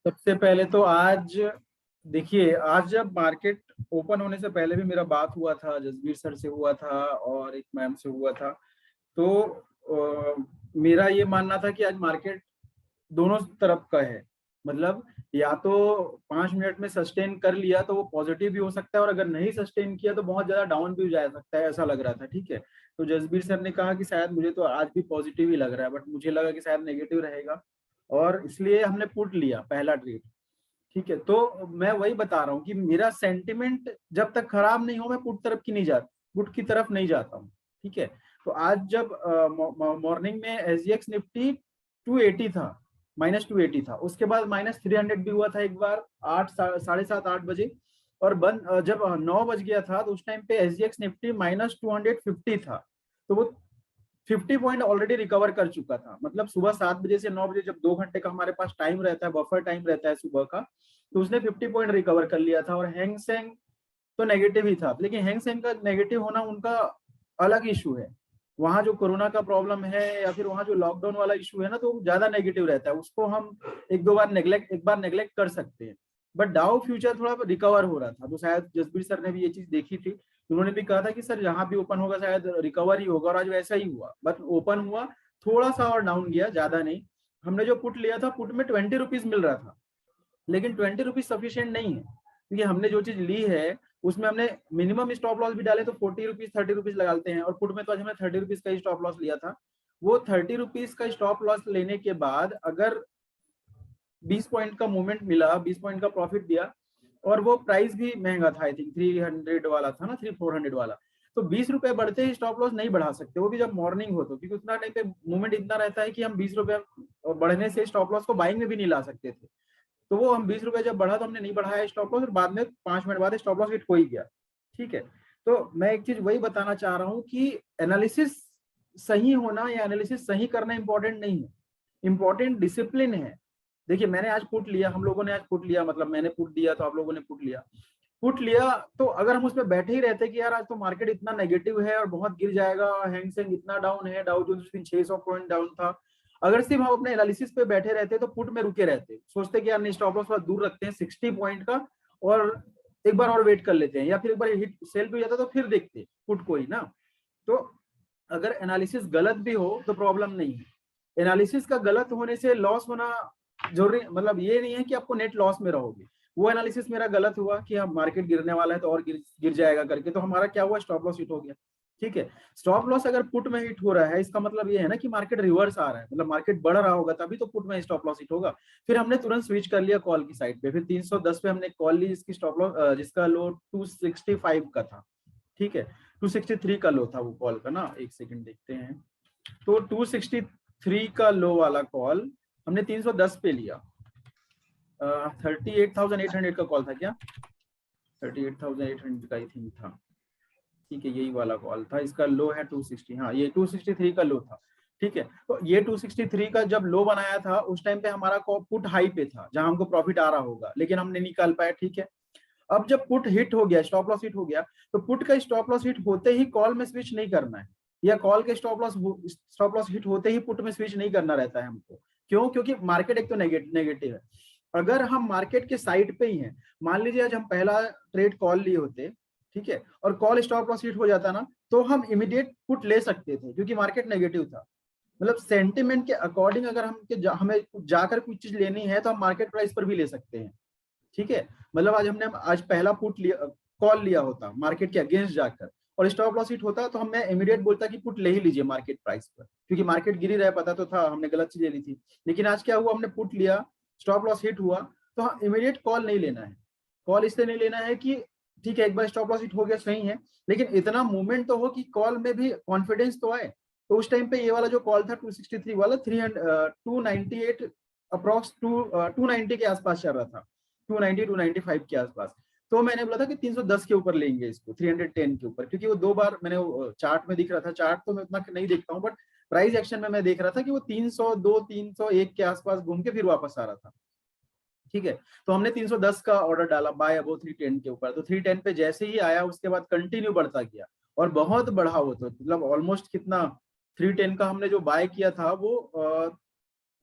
सबसे पहले तो आज देखिए, आज जब मार्केट ओपन होने से पहले भी मेरा बात हुआ था, जसबीर सर से हुआ था और एक मैम से हुआ था। तो मेरा ये मानना था कि आज मार्केट दोनों तरफ का है। मतलब या तो 5 मिनट में सस्टेन कर लिया तो वो पॉजिटिव भी हो सकता है, और अगर नहीं सस्टेन किया तो बहुत ज्यादा डाउन भी जा सकता है, ऐसा लग रहा था। ठीक है, तो जसबीर सर ने कहा कि शायद, मुझे तो आज भी पॉजिटिव ही लग रहा है, बट मुझे लगा कि शायद नेगेटिव रहेगा, और इसलिए हमने पुट लिया पहला ट्रेड। ठीक है, तो मैं वही बता रहा हूँ कि मेरा सेंटिमेंट जब तक खराब नहीं हो मैं पुट तरफ की नहीं जाता, पुट की तरफ नहीं जाता हूँ। ठीक है, तो आज जब मॉर्निंग में एसजीएक्स निफ्टी 280 था, -280 था, उसके बाद -300 भी हुआ था एक बार, 7:30-8 बजे। और बंद जब 9 बज गया था तो उस टाइम पे एसजीएक्स निफ्टी -250 था। तो वो 50 पॉइंट ऑलरेडी रिकवर कर चुका था। मतलब सुबह 7 बजे से 9 बजे, जब 2 घंटे का हमारे पास टाइम रहता है, बफर टाइम रहता है सुबह का, तो उसने 50 पॉइंट रिकवर कर लिया था। और हैंग सेंग तो नेगेटिव ही था, लेकिन हैंग सेंग का नेगेटिव होना उनका अलग इशू है। वहां जो कोरोना का प्रॉब्लम है या फिर वहां जो लॉकडाउन वाला इशू है ना, तो ज्यादा नेगेटिव रहता है, उसको हम एक बार नेग्लेक्ट कर सकते हैं। बट डाउ फ्यूचर थोड़ा रिकवर हो रहा था, तो शायद जसबीर सर ने भी ये चीज देखी थी। उन्होंने भी कहा था कि सर जहां भी ओपन होगा शायद रिकवर ही होगा, और आज वैसा ही हुआ। बट ओपन हुआ, थोड़ा सा और डाउन गया, ज्यादा नहीं। हमने जो पुट लिया था, पुट में 20 रुपीज मिल रहा था, लेकिन 20 रुपीज सफिशियंट नहीं है, क्योंकि हमने जो चीज ली है उसमें हमने मिनिमम स्टॉप लॉस भी डाले तो 40 रुपीज 30 रुपीज लगाते हैं, और पुट में तो आज हमने 30 रुपीज का ही स्टॉप लॉस लिया था। वो 30 रुपीज का स्टॉप लॉस लेने के बाद अगर 20 पॉइंट का मूवमेंट मिला, 20 पॉइंट का प्रॉफिट दिया, और वो प्राइस भी महंगा था, आई थिंक 300 वाला था ना, 400 वाला। तो 20 रुपए बढ़ते ही स्टॉप लॉस नहीं बढ़ा सकते, वो भी जब मॉर्निंग हो तो, क्योंकि उतना टाइम पे मूवमेंट इतना रहता है कि हम 20 रुपए बढ़ने से स्टॉप लॉस को बाइंग में भी नहीं ला सकते थे। तो वो हम 20 रुपए जब बढ़ा तो हमने नहीं बढ़ाया स्टॉप लॉस, और बाद में 5 मिनट बाद स्टॉप लॉस हिट हो ही गया। ठीक है, तो मैं एक चीज वही बताना चाह रहा हूँ कि एनालिसिस सही होना या एनालिसिस सही करना इंपॉर्टेंट नहीं है, इंपॉर्टेंट डिसिप्लिन है। देखिए, मैंने आज पुट लिया, हम लोगों ने आज पुट लिया, मतलब मैंने पुट दिया तो आप लोगों ने पुट लिया। पुट लिया तो अगर हम उसमें बैठे ही रहते कि यार आज तो मार्केट इतना नेगेटिव है और बहुत गिर जाएगा, हैंग सेंग इतना डाउन है, डाउ जोन्स 600 पॉइंट डाउन था, अगर सिर्फ हम अपने एनालिसिस पे बैठे रहते तो पुट में रुके रहते, सोचते कि यार नहीं, स्टॉप लॉस थोड़ा दूर रखते हैं 60 पॉइंट का, और एक बार और वेट कर लेते हैं, या फिर एक बार हिट सेल भी हो जाता तो फिर देखते पुट को ही ना। तो अगर एनालिसिस गलत भी हो तो प्रॉब्लम नहीं है, एनालिसिस का गलत होने से लॉस होना जरूरी, मतलब ये नहीं है कि आपको नेट लॉस में रहोगे। वो एनालिसिस मेरा गलत हुआ कि हम मार्केट गिरने वाला है तो और गिर जाएगा करके, तो हमारा क्या हुआ, स्टॉप लॉस हिट हो गया। ठीक है, स्टॉप लॉस अगर पुट में हिट हो रहा है, इसका मतलब ये है ना कि मार्केट रिवर्स आ रहा है, मतलब मार्केट बढ़ रहा होगा तभी तो पुट में स्टॉप लॉस हिट होगा। फिर हमने तुरंत स्विच कर लिया कॉल की साइड पे, फिर 310 पे हमने कॉल ली, इसकी स्टॉप लॉस जिसका लो 265 का था। ठीक है, 263 का लो था वो कॉल का ना, एक सेकंड देखते हैं। तो 263 का लो वाला कॉल हमने 310 पे लिया। 38,800 का कॉल था क्या, 38,800 का ही थिंक था। ठीक है, यही वाला कॉल था, इसका लो है 260, हाँ ये 263 का लो था। ठीक है, तो ये 263 का जब लो बनाया था उस टाइम पे हमारा पुट हाई पे था, जहां हमको प्रॉफिट आ रहा होगा, लेकिन हम नहीं निकाल पाए। ठीक है, अब जब पुट हिट हो गया, स्टॉप लॉस हिट हो गया, तो पुट का स्टॉप लॉस हिट होते ही कॉल में स्विच नहीं करना है, या कॉल के स्टॉप लॉस हिट होते ही पुट में स्विच नहीं करना रहता है हमको। क्यों? क्योंकि मार्केट एक तो नेगेटिव है। अगर हम मार्केट के साइड पे ही हैं, मान लीजिए आज हम पहला ट्रेड कॉल लिए होते, ठीक है, और कॉल स्टॉप लॉस हिट हो जाता ना, तो हम इमीडिएट पुट ले सकते थे, क्योंकि मार्केट नेगेटिव था। मतलब सेंटिमेंट के अकॉर्डिंग अगर हमें जाकर कुछ चीज लेनी है तो हम मार्केट प्राइस पर भी ले सकते हैं। ठीक है, मतलब आज पहला पुट लिया, कॉल लिया होता मार्केट के अगेंस्ट जाकर, और स्टॉप लॉस हिट होता तो मैं इमीडिएट बोलता कि पुट ले ही लीजिए मार्केट प्राइस पर, क्योंकि मार्केट गिर ही रहा, पता तो था, हमने गलत चीज ले ली थी। लेकिन आज क्या हुआ, हमने पुट लिया, स्टॉप लॉस हिट हुआ, तो हाँ इमीडिएट कॉल नहीं लेना है। कॉल इसलिए नहीं लेना है कि ठीक है, एक बार स्टॉप लॉस हिट हो गया सही है, लेकिन इतना मूवमेंट तो हो कि कॉल में भी कॉन्फिडेंस तो आए। तो उस टाइम पे ये वाला जो कॉल था 263 वाला, 298 अप्रॉक्स 290 के आसपास चल रहा था, 290 295 के आसपास। तो मैंने बोला था कि 310 के ऊपर लेंगे इसको, 310 के ऊपर, क्योंकि वो 2 बार मैंने चार्ट में दिख रहा था, चार्ट तो मैं उतना नहीं देखता हूँ, बट प्राइस एक्शन में मैं देख रहा था कि वो 302 301 के आसपास घूम के फिर वापस आ रहा था। ठीक है, तो हमने 310 का ऑर्डर डाला बाय अबो 310 के ऊपर, तो 310 पे जैसे ही आया उसके बाद कंटिन्यू बढ़ता गया, और बहुत बढ़ा वो, तो मतलब ऑलमोस्ट कितना, 310 का हमने जो बाय किया था वो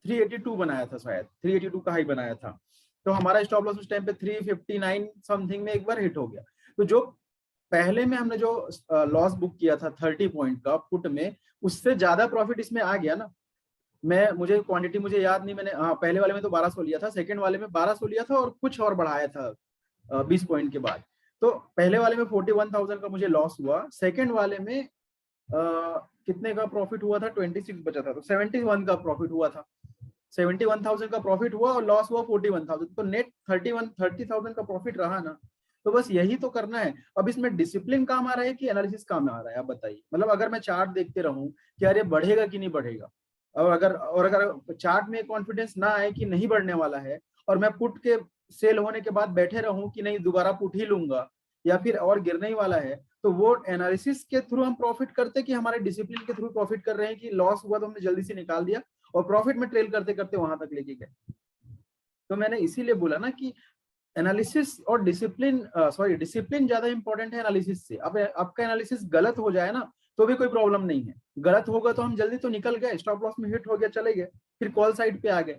382 बनाया था, शायद 382 का हाई बनाया था। तो हमारा स्टॉप लॉस उस टाइम पे 359 समथिंग में एक बार हिट हो गया। तो जो पहले में हमने जो लॉस बुक किया था 30 पॉइंट का पुट में, उससे ज्यादा प्रॉफिट इसमें आ गया ना। मुझे क्वांटिटी मुझे याद नहीं, मैंने पहले वाले में तो 1200 लिया था, सेकंड वाले में 1200 लिया था और कुछ और बढ़ाया था 20 पॉइंट के बाद। तो पहले वाले में 41,000 का मुझे लॉस हुआ, सेकंड वाले में कितने का प्रॉफिट हुआ था, 26 बचा था, तो 71 का प्रॉफिट हुआ था। 71,000 का प्रॉफिट हुआ और लॉस हुआ 41,000, तो नेट 30,000 का प्रॉफिट रहा ना। तो बस यही तो करना है। अब इसमें डिसिप्लिन काम आ रहा है कि एनालिसिस काम आ रहा है, आप बताइए। मतलब अगर मैं चार्ट देखते रहूं कि यार ये बढ़ेगा कि नहीं बढ़ेगा, और अगर चार्ट में कॉन्फिडेंस ना आए कि नहीं बढ़ने वाला है, और मैं पुट के सेल होने के बाद बैठे रहूं कि नहीं दोबारा पुट ही लूंगा या फिर और गिरने ही वाला है, तो वो एनालिसिस के थ्रू हम प्रॉफिट करते कि हमारे डिसिप्लिन के थ्रू प्रॉफिट कर रहे हैं कि लॉस हुआ तो हमने जल्दी से निकाल दिया और प्रॉफिट में ट्रेल करते करते वहां तक लेके गए। तो मैंने इसीलिए बोला ना कि एनालिसिस और डिसिप्लिन ज्यादा इंपॉर्टेंट है एनालिसिस से। अब आपका एनालिसिस गलत हो जाए ना तो भी कोई प्रॉब्लम नहीं है, गलत होगा तो हम जल्दी तो निकल गए, स्टॉप लॉस में हिट हो गया चले गए, फिर कॉल साइड पे आ गए,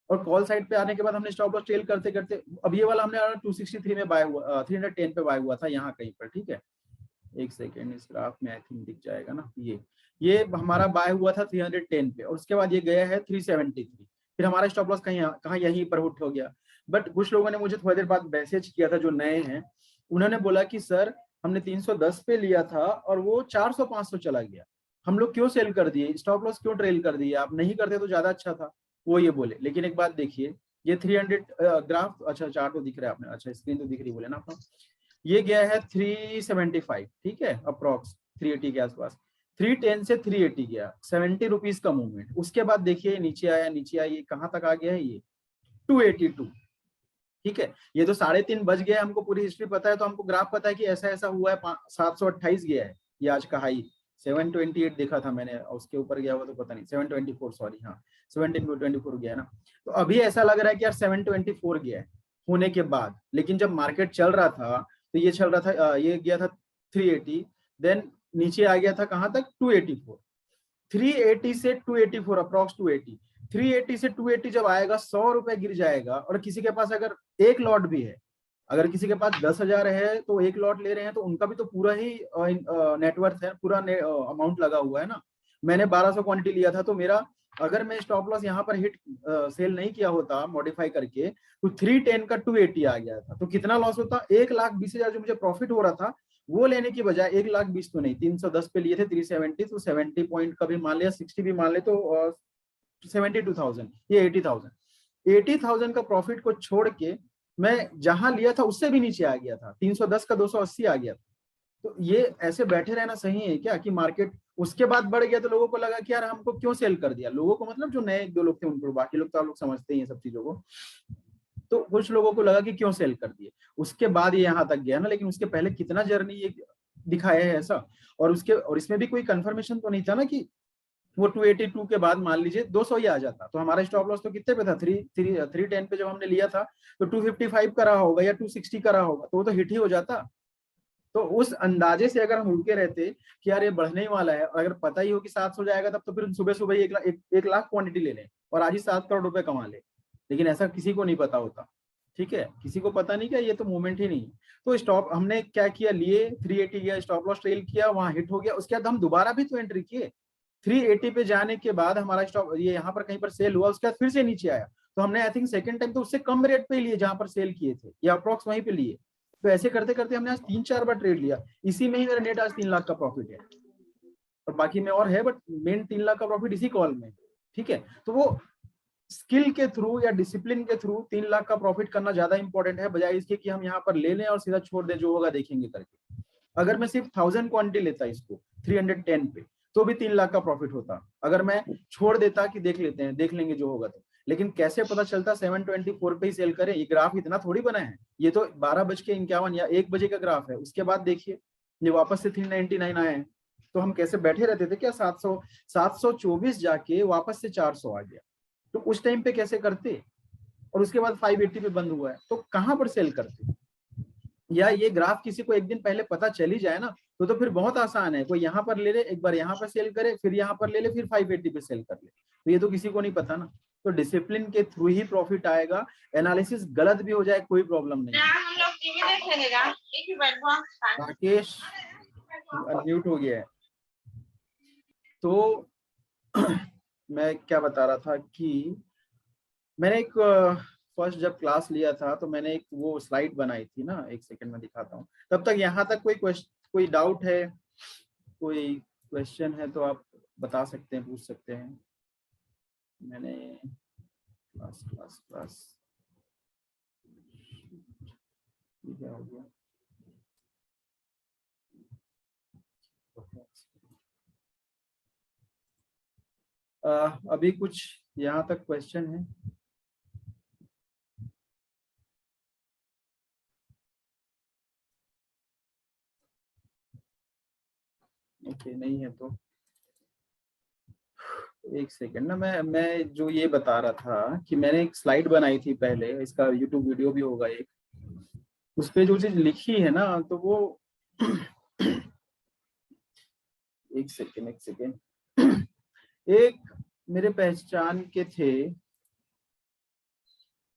और कॉल साइड पे आने के बाद हमने स्टॉप लॉस ट्रेल करते करते, अब ये वाला हमने 263 में बाय हुआ, 310 पे बाय हुआ था यहाँ कहीं पर, ठीक है। एक सेकेंड, इस ग्राफ में आई थिंक दिख जाएगा ना, ये हमारा बाय हुआ था 310 पे और उसके बाद ये गया है 373, फिर हमारा स्टॉप लॉस कहाँ यहीं पर हिट हो गया। बट कुछ लोगों ने मुझे थोड़ी देर बाद मैसेज किया था जो नए हैं, उन्होंने बोला कि सर हमने 310 पे लिया था और वो 400-500 चला गया, हम लोग क्यों सेल कर दिए, स्टॉप लॉस क्यों ट्रेल कर दिए, आप नहीं करते तो ज्यादा अच्छा था, वो ये बोले। लेकिन एक बात देखिए, ये 300 ग्राफ, अच्छा चार्ट तो दिख रहा है आपने, अच्छा स्क्रीन तो दिख रही बोले ना आपको, ये गया है 375, ठीक है, अप्रोक्स 380 के आसपास, 310 से 380 गया, 70 रुपीज का मूवमेंट। उसके बाद देखिए नीचे आया, ये कहाँ तक आ गया है, ये 282, ठीक है। ये तो 3:30 बज गया, हमको पूरी हिस्ट्री पता है, तो हमको ग्राफ पता है कि ऐसा ऐसा हुआ है, 728 गया है ये आज का हाई, 728 देखा था मैंने, उसके ऊपर गया हुआ तो पता नहीं, 724 सॉरी, हाँ 724 गया ना। तो अभी ऐसा लग रहा है कि यार 724 गया है होने के बाद, लेकिन जब मार्केट चल रहा था तो ये चल रहा था, ये गया था 380, देन नीचे आ गया था कहाँ तक, 284, 380 से 284 अप्रॉक्स 280, 380 से 280 जब आएगा 100 रुपए गिर जाएगा। और किसी के पास अगर एक लॉट भी है, अगर किसी के पास 10,000 है तो एक लॉट ले रहे हैं, तो उनका भी तो पूरा ही नेटवर्थ है, पूरा अमाउंट लगा हुआ है ना। मैंने 1200 क्वांटिटी लिया था, तो मेरा अगर मैं स्टॉप लॉस यहाँ पर हिट सेल नहीं किया होता मॉडिफाई करके, तो 310 का 280 आ गया था, तो कितना लॉस होता, 1,20,000 जो मुझे प्रॉफिट हो रहा था वो लेने की बजाय 1,20,000 तो नहीं, 310 पे लिए थे 370, तो 70 पॉइंट का भी मान लिया, 60 भी मान ले तो 72,000, ये 80,000 का प्रॉफिट को छोड़ के मैं जहां लिया था उससे भी नीचे आ गया था, 310 का 280 आ गया था। तो ये ऐसे बैठे रहना सही है क्या कि मार्केट उसके बाद बढ़ गया तो लोगों को लगा कि यार हमको क्यों सेल कर दिया, लोगों को मतलब जो नए 2 लोग थे उनको, बाकी लोग तो आप लोग समझते ही हैं सब चीजों को, तो कुछ लोगों को लगा कि क्यों सेल कर दिए, उसके बाद ये यहाँ तक गया ना। लेकिन उसके पहले कितना जर्नी ये दिखाया है ऐसा, और इसमें भी कोई कंफर्मेशन तो नहीं था ना कि वो 282 के बाद मान लीजिए 200 ही आ जाता, तो हमारा स्टॉप लॉस तो कितने पे था, 310 पे जब हमने लिया था, तो 255 का रहा होगा या 260 का रहा होगा, तो वो तो हिट ही हो जाता। तो उस अंदाजे से अगर हम उड़के रहते कि यार ये बढ़ने ही वाला है, और अगर पता ही हो कि 700 जाएगा, तब तो फिर सुबह सुबह ही 1 लाख क्वांटिटी ले लें और आज ही 7 करोड़ रुपए कमा ले। लेकिन ऐसा किसी को नहीं पता होता, ठीक है, किसी को पता नहीं, क्या ये तो मूवमेंट ही नहीं है। तो स्टॉप हमने क्या किया, लिए 380 गया, स्टॉप लॉस ट्रेल किया, वहां हिट हो गया, उसके बाद हम दोबारा भी तो एंट्री किए, 380 पे जाने के बाद हमारा स्टॉप ये यहाँ पर कहीं पर सेल हुआ, उसके बाद फिर से नीचे आया, तो हमने आई थिंक सेकंड टाइम तो उससे कम रेट पे लिए जहां पर सेल किए थे, या अप्रॉक्स वहीं पे लिए। तो ऐसे करते करते हमने आज 3-4 बार ट्रेड लिया, इसी में ही मेरा नेट आज 3 लाख का प्रॉफिट है, और बाकी में और है, बट मेन 3 लाख का प्रॉफिट इसी कॉल में, ठीक है। तो वो स्किल के थ्रू या डिसिप्लिन के थ्रू 3 लाख का प्रॉफिट करना ज्यादा इंपॉर्टेंट है, बजाय इसके कि हम यहाँ पर ले लें और सीधा छोड़ दें, जो होगा देखेंगे करके। अगर मैं सिर्फ 1000 क्वांटिटी लेता इसको 310 पे, तो भी 3 लाख का प्रॉफिट होता, अगर मैं छोड़ देता कि देख लेते हैं, देख लेंगे जो होगा तो। लेकिन कैसे पता चलता 724 पे ही सेल करें, ये ग्राफ इतना थोड़ी बना है, ये तो 12:51 या 1 बजे का ग्राफ है, उसके बाद देखिए ये वापस से 399 आए हैं। तो हम कैसे बैठे रहते थे क्या, 724 जाके वापस से 400 आ गया, तो उस टाइम पे कैसे करते, और उसके बाद 580 पे बंद हुआ है, तो कहां पर सेल करते। या ये ग्राफ किसी को एक दिन पहले पता चली जाए ना, तो फिर बहुत आसान है, कोई यहाँ पर ले ले, एक बार यहाँ पर सेल करे, फिर यहाँ पर ले ले, फिर 580 पे सेल कर ले, तो ये तो किसी को नहीं पता ना। तो डिसिप्लिन के थ्रू ही प्रॉफिट आएगा। एनालिसिस गलत भी हो जाए कोई प्रॉब्लम नहीं। राकेश अनम्यूट हो गया है। तो मैं क्या बता रहा था कि मैंने एक फर्स्ट जब क्लास लिया था तो मैंने एक वो स्लाइड बनाई थी ना, एक सेकंड में दिखाता हूँ। तब तक यहाँ तक कोई डाउट है, कोई क्वेश्चन है तो आप बता सकते हैं, पूछ सकते हैं। मैंने क्लास क्या हो गया? अभी कुछ यहाँ तक क्वेश्चन है? ओके, नहीं है तो एक सेकेंड ना, मैं जो ये बता रहा था कि मैंने एक स्लाइड बनाई थी पहले, इसका यूट्यूब वीडियो भी होगा एक, उस पे जो चीज लिखी है ना तो वो एक सेकेंड एक मेरे पहचान के थे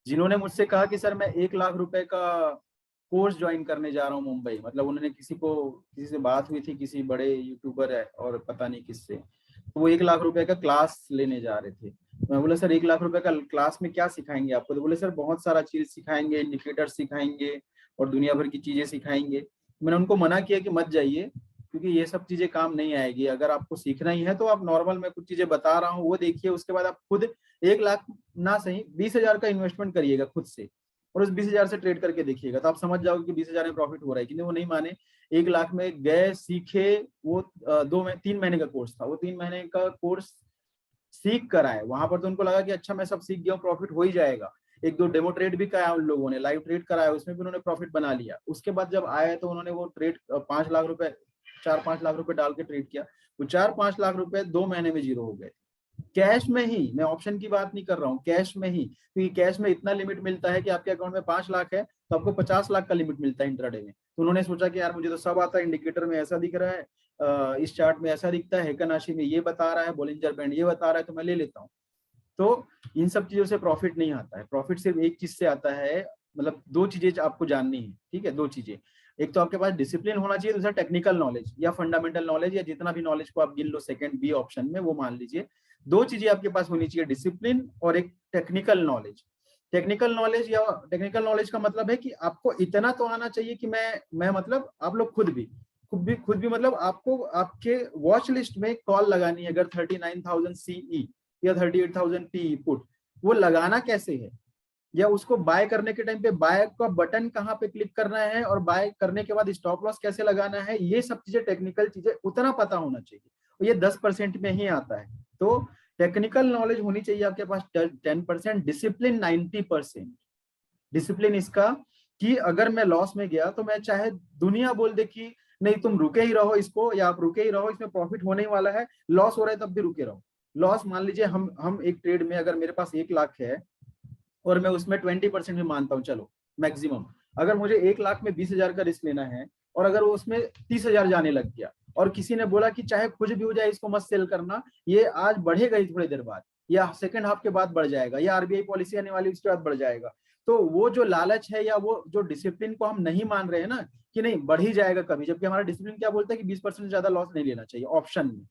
जिन्होंने मुझसे कहा कि सर मैं 1 लाख रुपए का कोर्स ज्वाइन करने जा रहा हूँ मुंबई। मतलब उन्होंने किसी से बात हुई थी, किसी बड़े यूट्यूबर है और पता नहीं किससे, तो वो 1 लाख रुपए का क्लास लेने जा रहे थे। मैं बोला सर 1 लाख रुपए का क्लास में क्या सिखाएंगे आपको? तो बोले सर बहुत सारा चीज सिखाएंगे, इंडिकेटर सिखाएंगे और दुनिया भर की चीजें सिखाएंगे। मैंने उनको मना किया कि मत जाइए, क्योंकि ये सब चीजें काम नहीं आएगी। अगर आपको सीखना ही है तो आप नॉर्मल मैं कुछ चीजें बता रहा हूँ वो देखिए, उसके बाद आप खुद 1 लाख ना सही 20,000 का इन्वेस्टमेंट करिएगा खुद से, और उस 20,000 से ट्रेड करके देखिएगा तो आप समझ जाओगे कि 20,000 में प्रॉफिट हो रहा है कि नहीं। वो नहीं माने, 1 लाख में गए, सीखे। वो 3 महीने का कोर्स था, वो 3 महीने का कोर्स सीख कर आए। वहां पर तो उनको लगा कि अच्छा मैं सब सीख गया हूँ, प्रॉफिट हो ही जाएगा। एक दो डेमो ट्रेड भी कराया उन लोगों ने, लाइव ट्रेड कराया, उसमें भी उन्होंने प्रॉफिट बना लिया। उसके बाद जब आए तो उन्होंने वो ट्रेड 5 लाख रुपए 4-5 लाख रुपए डाल के ट्रेड किया। वो 4-5 लाख रुपए 2 महीने में जीरो हो गए, कैश में ही। मैं ऑप्शन की बात नहीं कर रहा हूँ, कैश में ही, क्योंकि कैश में इतना लिमिट मिलता है कि आपके अकाउंट में 5 लाख है तो आपको 50 लाख का लिमिट मिलता है इंट्राडे में। तो उन्होंने सोचा कि यार मुझे तो सब आता है, इंडिकेटर में ऐसा दिख रहा है, इस चार्ट में ऐसा दिखता है, हेकनाशी में ये बता रहा है, बोलिंजर बैंड ये बता रहा है, तो मैं ले लेता हूँ। तो इन सब चीजों से प्रॉफिट नहीं आता है। प्रॉफिट सिर्फ एक चीज से आता है, मतलब दो चीजें आपको जाननी है, ठीक है? दो चीजें, एक तो आपके पास डिसिप्लिन होना चाहिए, दूसरा टेक्निकल नॉलेज या फंडामेंटल नॉलेज, या जितना भी नॉलेज को आप गिन लो सेकंड बी ऑप्शन में, वो मान लीजिए। दो चीजें आपके पास होनी चाहिए, डिसिप्लिन और एक टेक्निकल नॉलेज। टेक्निकल नॉलेज का मतलब है कि आपको इतना तो आना चाहिए कि मैं मतलब आप लोग खुद भी मतलब आपको आपके वॉच लिस्ट में कॉल लगानी है अगर 39,000 सीई या 38,000 पी पुट, वो लगाना कैसे है, या उसको बाय करने के टाइम पे बाय का बटन कहाँ पे क्लिक करना है, और बाय करने के बाद स्टॉप लॉस कैसे लगाना है, ये सब चीजें टेक्निकल चीजें उतना पता होना चाहिए, और ये 10% में ही आता है। तो टेक्निकल नॉलेज होनी चाहिए आपके पास 10%, डिसिप्लिन 90%। डिसिप्लिन इसका कि अगर मैं लॉस में गया तो मैं चाहे दुनिया बोल दे कि नहीं तुम रुके ही रहो इसको, या आप रुके ही रहो, इसमें प्रॉफिट होने वाला है, लॉस हो रहा है तब भी रुके रहो। लॉस मान लीजिए हम एक ट्रेड में अगर मेरे पास 1 लाख है और मैं उसमें 20% भी मानता हूँ, चलो मैक्सिमम, अगर मुझे 1 लाख में 20,000 का रिस्क लेना है और अगर वो उसमें 30,000 जाने लग गया और किसी ने बोला कि चाहे कुछ भी हो जाए इसको मत सेल करना, ये आज बढ़ेगा ही थोड़ी देर बाद, या सेकंड हाफ के बाद बढ़ जाएगा, या आरबीआई पॉलिसी आने वाली उसके बाद बढ़ जाएगा, तो वो जो लालच है या वो जो डिसिप्लिन को हम नहीं मान रहे हैं ना कि नहीं बढ़ ही जाएगा कभी, जबकि हमारा डिसिप्लिन क्या बोलता है कि 20% ज्यादा लॉस नहीं लेना चाहिए ऑप्शन में।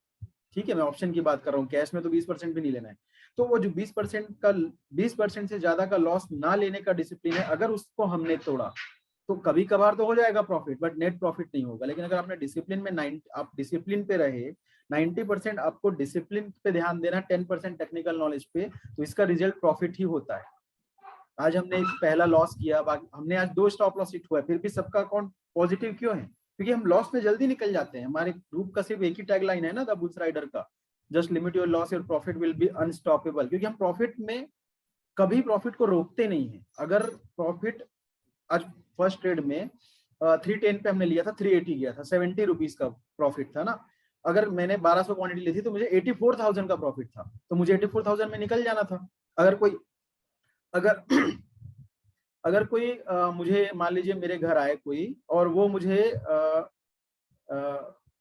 ठीक है, मैं ऑप्शन की बात कर रहा हूँ, कैश में तो 20% भी नहीं लेना है। तो वो जो 20% से ज्यादा का लॉस ना लेने का डिसिप्लिन है, अगर उसको हमने तोड़ा तो कभी कभार तो हो जाएगा प्रॉफिट, बट नेट प्रॉफिट नहीं होगा। लेकिन अगर आपने डिसिप्लिन में आप डिसिप्लिन पे रहे, 90% आपको डिसिप्लिन पे ध्यान देना, 10% टेक्निकल नॉलेज पे, तो इसका रिजल्ट प्रॉफिट ही होता है। आज हमने एक पहला लॉस किया, बाकी हमने आज 2 स्टॉप लॉस हिट हुआ है, फिर भी सबका अकाउंट पॉजिटिव क्यों है? क्योंकि हम लॉस में जल्दी निकल जाते हैं। हमारे ग्रुप का सिर्फ एक ही टैगलाइन है ना, द बुल्स राइडर का, just limit your loss, your profit will be unstoppable. क्योंकि हम प्रॉफिट में कभी प्रॉफिट को रोकते नहीं है। अगर प्रॉफिट आज फर्स्ट ट्रेड में 310 पे हमने लिया था, 380 गया था, 70 रुपीज का प्रॉफिट था ना। अगर मैंने 1200 क्वांटिटी ली थी तो मुझे 84,000 का प्रॉफिट था, तो मुझे 84,000 में निकल जाना था। अगर कोई अगर अगर कोई मुझे मान लीजिए मेरे घर आए कोई और वो मुझे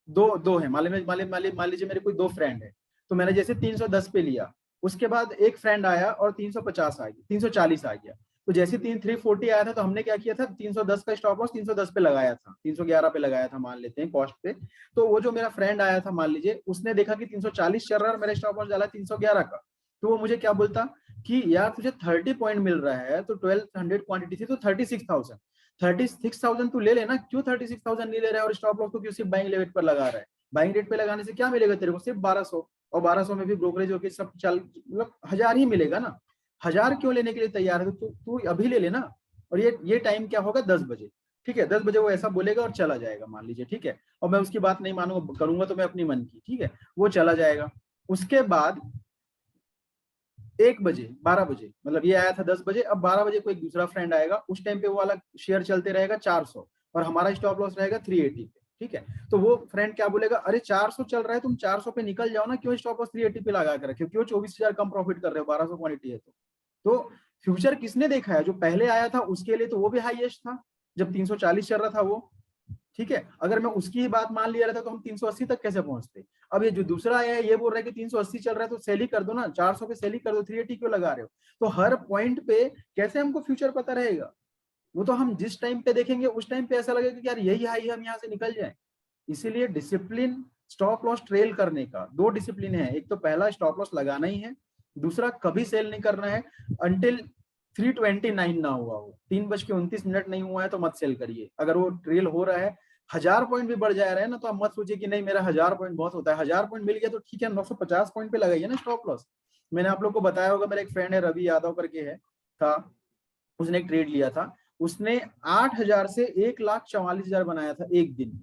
दो दो है, मान लीजिए मेरे कोई 2 फ्रेंड है, तो मैंने जैसे 310 पे लिया उसके बाद एक फ्रेंड आया और 350 आ गया, 340 आ गया। तो जैसे 340 आया था तो हमने क्या किया था, 310 का स्टॉप लॉस 310 पे लगाया था, 311 पे लगाया था मान लेते हैं कॉस्ट पे। तो वो जो मेरा फ्रेंड आया था मान लीजिए, उसने देखा कि 340 चल रहा है और मेरा स्टॉप लॉस डाला 311 का, तो वो मुझे क्या बोलता कि यार तुझे 30 पॉइंट मिल रहा है, तो 1200 क्वांटिटी थी तो 36,000, 36,000 तू ले लेना, क्यों 36,000 नहीं ले रहा है और स्टॉप लॉस को क्यों सिर्फ बाइंग रेट पर लगा रहा है? बाइंग रेट पे लगाने से क्या मिलेगा तेरे को, सिर्फ 1200, और 1200 में भी ब्रोकरेज होकर सब चल मतलब 1000 ही मिलेगा ना। 1000 क्यों लेने के लिए तैयार है, तो तू अभी ले लेना। और ये टाइम क्या होगा, 10 बजे, ठीक है, 10 बजे वो ऐसा बोलेगा और चला जाएगा मान लीजिए, ठीक है, और मैं उसकी बात नहीं मानूंगा, करूंगा तो मैं अपनी मन की, ठीक है, वो चला जाएगा। उसके बाद 1 बजे, 12 बजे, मतलब ये आया था 10 बजे, अब 12 बजे को एक दूसरा फ्रेंड आएगा, उस टाइम पे वो वाला शेयर चलते रहेगा 400 और हमारा स्टॉप लॉस रहेगा 380 पे, ठीक है। तो वो फ्रेंड क्या बोलेगा, अरे 400 चल रहा है, तुम 400 पे निकल जाओ ना, क्यों स्टॉप लॉस 380 पे लगा कर रखे हो, क्यों 24,000 कम प्रॉफिट कर रहे हो, 1200 क्वांटिटी है तो फ्यूचर किसने देखा है, जो पहले आया था उसके लिए तो वो भी हाईएस्ट था जब 340 चल रहा था वो, ठीक है। अगर मैं उसकी ही बात मान लिया रहता तो हम 380 तक कैसे पहुंचते। अब ये जो दूसरा आया है ये बोल रहा है कि 380 चल रहा है तो सेल ही कर दो ना, 400 पे सेल ही कर दो, 380 क्यों लगा रहे हो। तो हर पॉइंट पे कैसे हमको फ्यूचर पता रहेगा, वो तो हम जिस टाइम पे देखेंगे उस टाइम पे ऐसा लगेगा कि यार यही हाई है, हम यहाँ से निकल जाए। इसीलिए डिसिप्लिन स्टॉप लॉस ट्रेल करने का, दो डिसिप्लिन है, एक तो पहला स्टॉप लॉस लगाना ही है, दूसरा कभी सेल नहीं करना है अंटिल 329 ना हुआ हो, 3:29 नहीं हुआ है तो मत सेल करिए। अगर वो ट्रेल हो रहा है, 1000 पॉइंट भी बढ़ जा रहा है ना, तो आप मत सोचिए कि नहीं मेरा 1000 पॉइंट बहुत होता है, 1000 पॉइंट मिल गया तो ठीक है, 950 पॉइंट पे लगाइए ना स्टॉप लॉस। मैंने आप लोग को बताया होगा, मेरा एक फ्रेंड है रवि यादव करके है था, उसने एक ट्रेड लिया था, उसने 8,000 से 1,44,000 बनाया था एक दिन,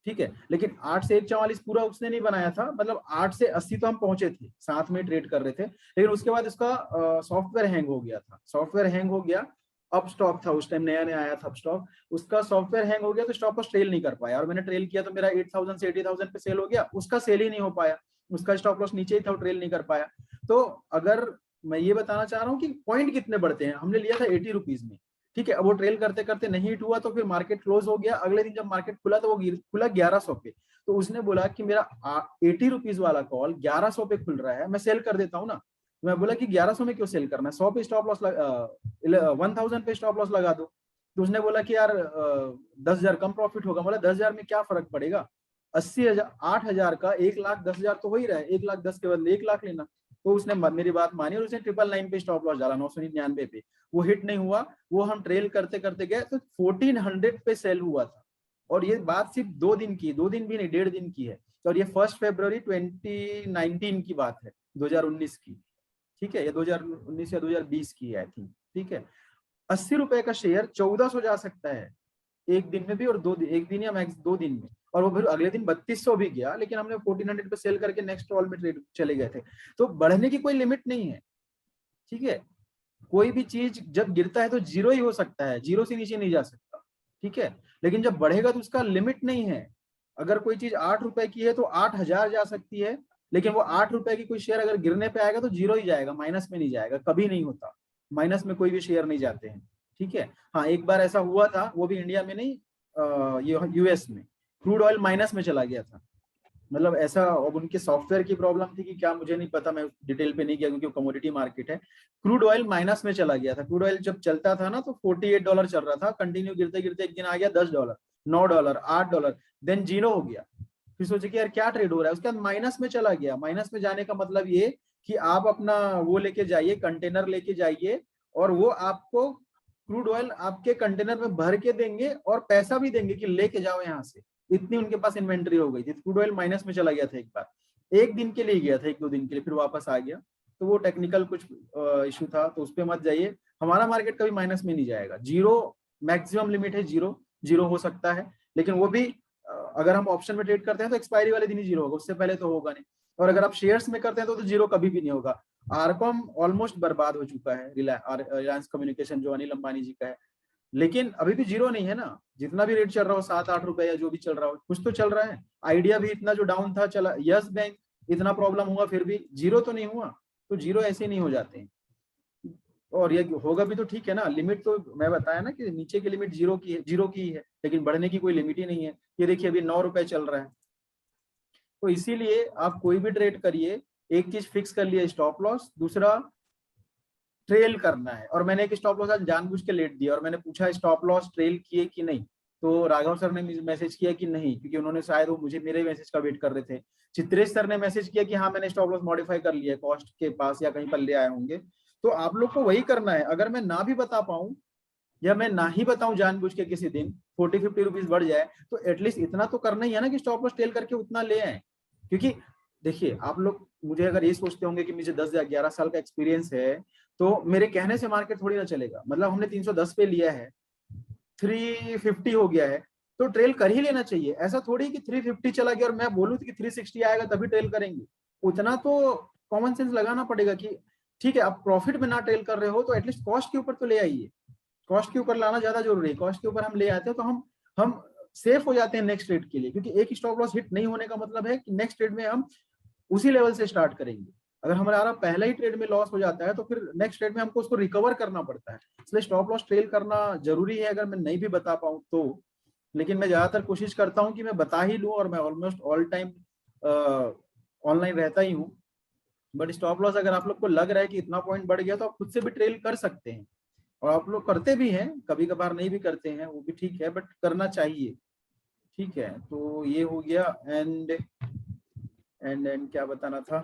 ठीक है। लेकिन 8 से 1,44 पूरा उसने नहीं बनाया था, मतलब 8 से 80 तो हम पहुंचे थे, साथ में ट्रेड कर रहे थे, लेकिन उसके बाद इसका सॉफ्टवेयर हैंग हो गया था, सॉफ्टवेयर हैंग हो गया। अब स्टॉक था उस टाइम, नया नया आया था स्टॉक, उसका सॉफ्टवेयर हैंग हो गया तो स्टॉक पर ट्रेल नहीं कर पाया, और मैंने ट्रेल किया तो मेरा 8,000 से 80,000 पे सेल हो गया, उसका सेल ही नहीं हो पाया, उसका स्टॉप लॉस नीचे ही था, ट्रेल नहीं कर पाया। तो अगर मैं ये बताना चाह रहा हूँ कि पॉइंट कितने बढ़ते हैं, हमने लिया था 80 रुपीज में, ठीक है। अब वो ट्रेल करते करते नहीं हिट हुआ तो फिर मार्केट क्लोज हो गया, अगले दिन जब मार्केट खुला तो वो खुला 1100 पे। तो उसने बोला कि मेरा 80 रुपीज वाला कॉल 1100 पे खुल रहा है, मैं सेल कर देता हूँ ना। मैं बोला कि 1100 में क्यों सेल करना है, 100 पे स्टॉप लॉस 1000 पे स्टॉप लॉस लगा दो। तो उसने बोला कि यार 10,000 कम प्रॉफिट होगा। बोला 10,000 में क्या फर्क पड़ेगा, 80,000 8,000 का 1,10,000 तो हो ही रहा है, 1,10,000 के बदले 1,00,000 लेना। तो उसने मेरी बात मानी और उसने 999 पे स्टॉप लॉस डाला, 999 पे, वो हिट नहीं हुआ। वो हम ट्रेल करते करते गए तो 1400 पे सेल हुआ था। और ये बात सिर्फ 2 दिन की, 2 दिन भी नहीं, 1.5 दिन की है। और ये 1 फरवरी 2019 की बात है, 2019 की, ठीक है, ये 2019 या 2020 की है आई थिंक, ठीक है। 80 रुपए का शेयर 1400 जा सकता है एक दिन में भी, और एक दिन या मैक्स 2 दिन में, और वो फिर अगले दिन 3200 भी गया, लेकिन हमने 1400 पे सेल करके नेक्स्ट वॉल में ट्रेड चले गए थे। तो बढ़ने की कोई लिमिट नहीं है, ठीक है। कोई भी चीज जब गिरता है तो जीरो ही हो सकता है, जीरो से नीचे नहीं जा सकता, ठीक है। लेकिन जब बढ़ेगा तो उसका लिमिट नहीं है। अगर कोई चीज 8 रुपए की है तो 8,000 जा सकती है, लेकिन वो 8 रुपए की कोई शेयर अगर गिरने पे आएगा तो जीरो ही जाएगा, माइनस में नहीं जाएगा, कभी नहीं होता, माइनस में कोई भी शेयर नहीं जाते हैं, ठीक है। हाँ, एक बार ऐसा हुआ था, वो भी इंडिया में नहीं, यूएस में क्रूड ऑयल माइनस में चला गया था। मतलब ऐसा, अब उनके सॉफ्टवेयर की प्रॉब्लम थी कि क्या मुझे नहीं पता, मैं डिटेल पे नहीं गया क्योंकि कमोडिटी मार्केट है। क्रूड ऑयल माइनस में चला गया था, क्रूड ऑयल जब चलता था ना तो $48 चल रहा था, कंटिन्यू गिरते गिरते एक दिन आ गया $10, $9, $8, देन जीरो हो गया। फिर सोचे कि यार क्या ट्रेड हो रहा है, उसके बाद माइनस में चला गया। माइनस में जाने का मतलब ये कि आप अपना वो लेके जाइए, कंटेनर लेके जाइए, और वो आपको क्रूड ऑयल आपके कंटेनर में भर के देंगे और पैसा भी देंगे कि लेके जाओ यहाँ से। इतनी उनके पास इन्वेंट्री हो गई थी। क्रूड ऑयल माइनस में चला गया था एक बार, एक दिन के लिए गया था, 1-2 दिन के लिए, फिर वापस आ गया। तो वो टेक्निकल कुछ इशू था, तो उस पर मत जाइए। हमारा मार्केट कभी माइनस में नहीं जाएगा, जीरो मैक्सिमम लिमिट है, जीरो जीरो हो सकता है, लेकिन वो भी अगर हम ऑप्शन में ट्रेड करते हैं तो एक्सपायरी वाले दिन ही जीरो होगा, उससे पहले तो होगा नहीं। और अगर आप शेयर्स में करते हैं तो जीरो कभी भी नहीं होगा। आरकॉम ऑलमोस्ट बर्बाद हो चुका है, रिलायंस कम्युनिकेशन जो अनिल अंबानी जी का है, लेकिन अभी भी जीरो नहीं है ना। जितना भी रेट चल रहा हो, 7-8 रुपए या जो भी चल रहा हो, कुछ तो चल रहा है। आइडिया भी इतना जो डाउन था चला, यस बैंक इतना प्रॉब्लम हुआ फिर भी जीरो तो नहीं हुआ। तो जीरो ऐसे नहीं हो जाते हैं। और ये होगा भी तो ठीक है ना, लिमिट तो मैं बताया ना कि नीचे की लिमिट जीरो की है, जीरो की है, लेकिन बढ़ने की कोई लिमिट ही नहीं है। ये देखिए अभी 9 रुपए चल रहा है। तो इसीलिए आप कोई भी ट्रेड करिए, एक चीज फिक्स कर लिया स्टॉप लॉस, दूसरा ट्रेल करना है। और मैंने एक स्टॉप लॉस आज जानबूझ के लेट दिया और मैंने पूछा स्टॉप लॉस ट्रेल किए कि नहीं, तो राघव सर ने मैसेज किया कि नहीं, क्योंकि उन्होंने शायद वो मुझे मेरे मैसेज का वेट कर रहे थे। चित्रेश सर ने मैसेज किया कि हाँ मैंने स्टॉप लॉस मॉडिफाई कर लिया है, कॉस्ट के पास या कहीं पर ले आए होंगे। तो आप लोग को वही करना है। अगर मैं ना भी बता पाऊं या मैं ना ही बताऊं जानबूझ के किसी दिन 40-50 रुपीज बढ़ जाए, तो एटलीस्ट इतना तो करना ही है ना कि स्टॉप लॉस ट्रेल करके उतना ले आए। क्योंकि देखिए आप लोग मुझे अगर ये सोचते होंगे कि मुझे 10 या 11 साल का एक्सपीरियंस है तो मेरे कहने से मार्केट थोड़ी ना चलेगा। मतलब हमने 310 पे लिया है, 350 हो गया है, तो ट्रेल कर ही लेना चाहिए। ऐसा थोड़ी कि 350 चला गया और मैं बोलूं कि 360 आएगा तभी ट्रेल करेंगे। उतना तो कॉमन सेंस लगाना पड़ेगा कि ठीक है आप प्रॉफिट में ना ट्रेल कर रहे हो तो एटलीस्ट कॉस्ट के ऊपर तो ले आइए। कॉस्ट के ऊपर लाना ज्यादा जरूरी है। कॉस्ट के ऊपर हम ले आते हैं तो हम सेफ हो जाते हैं नेक्स्ट ट्रेड के लिए, क्योंकि एक स्टॉप लॉस हिट नहीं होने का मतलब है कि नेक्स्ट ट्रेड में हम उसी लेवल से स्टार्ट करेंगे। अगर हमारा पहला ही ट्रेड में लॉस हो जाता है तो फिर नेक्स्ट ट्रेड में हमको उसको रिकवर करना पड़ता है। इसलिए स्टॉप लॉस ट्रेल करना जरूरी है अगर मैं नहीं भी बता पाऊं तो। लेकिन मैं ज्यादातर कोशिश करता हूं कि मैं बता ही लूं और मैं ऑलमोस्ट ऑल टाइम ऑनलाइन रहता ही हूं। बट स्टॉप लॉस अगर आप लोग को लग रहा है कि इतना पॉइंट बढ़ गया तो आप खुद से भी ट्रेल कर सकते हैं, और आप लोग करते भी हैं, कभी कभार नहीं भी करते हैं वो भी ठीक है, बट करना चाहिए। ठीक है, तो ये हो गया। एंड क्या बताना था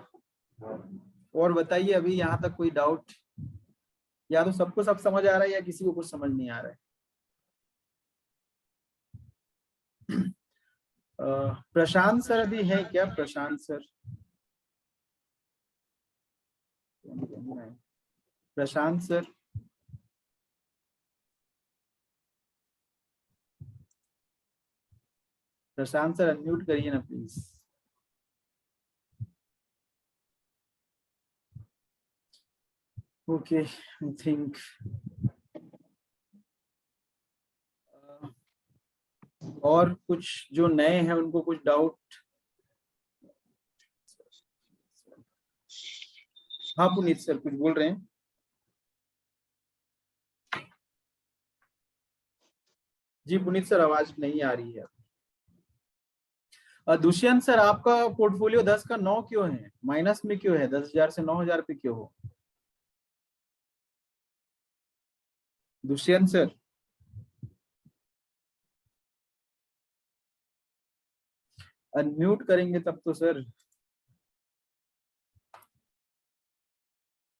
और बताइए। अभी यहाँ तक कोई डाउट, या तो सबको सब समझ आ रहा है या किसी को कुछ समझ नहीं आ रहा है? प्रशांत सर अभी है क्या? प्रशांत सर, प्रशांत सर, प्रशांत सर अनम्यूट करिए ना प्लीज। ओके, आई थिंक और कुछ जो नए हैं उनको कुछ डाउट? हाँ पुनीत सर कुछ बोल रहे हैं? जी पुनीत सर आवाज नहीं आ रही है। दुष्यंत सर आपका पोर्टफोलियो 10 का 9 क्यों है? माइनस में क्यों है? 10,000 से 9,000 पे क्यों हो? दुष्यंत सर अनम्यूट करेंगे तब तो सर।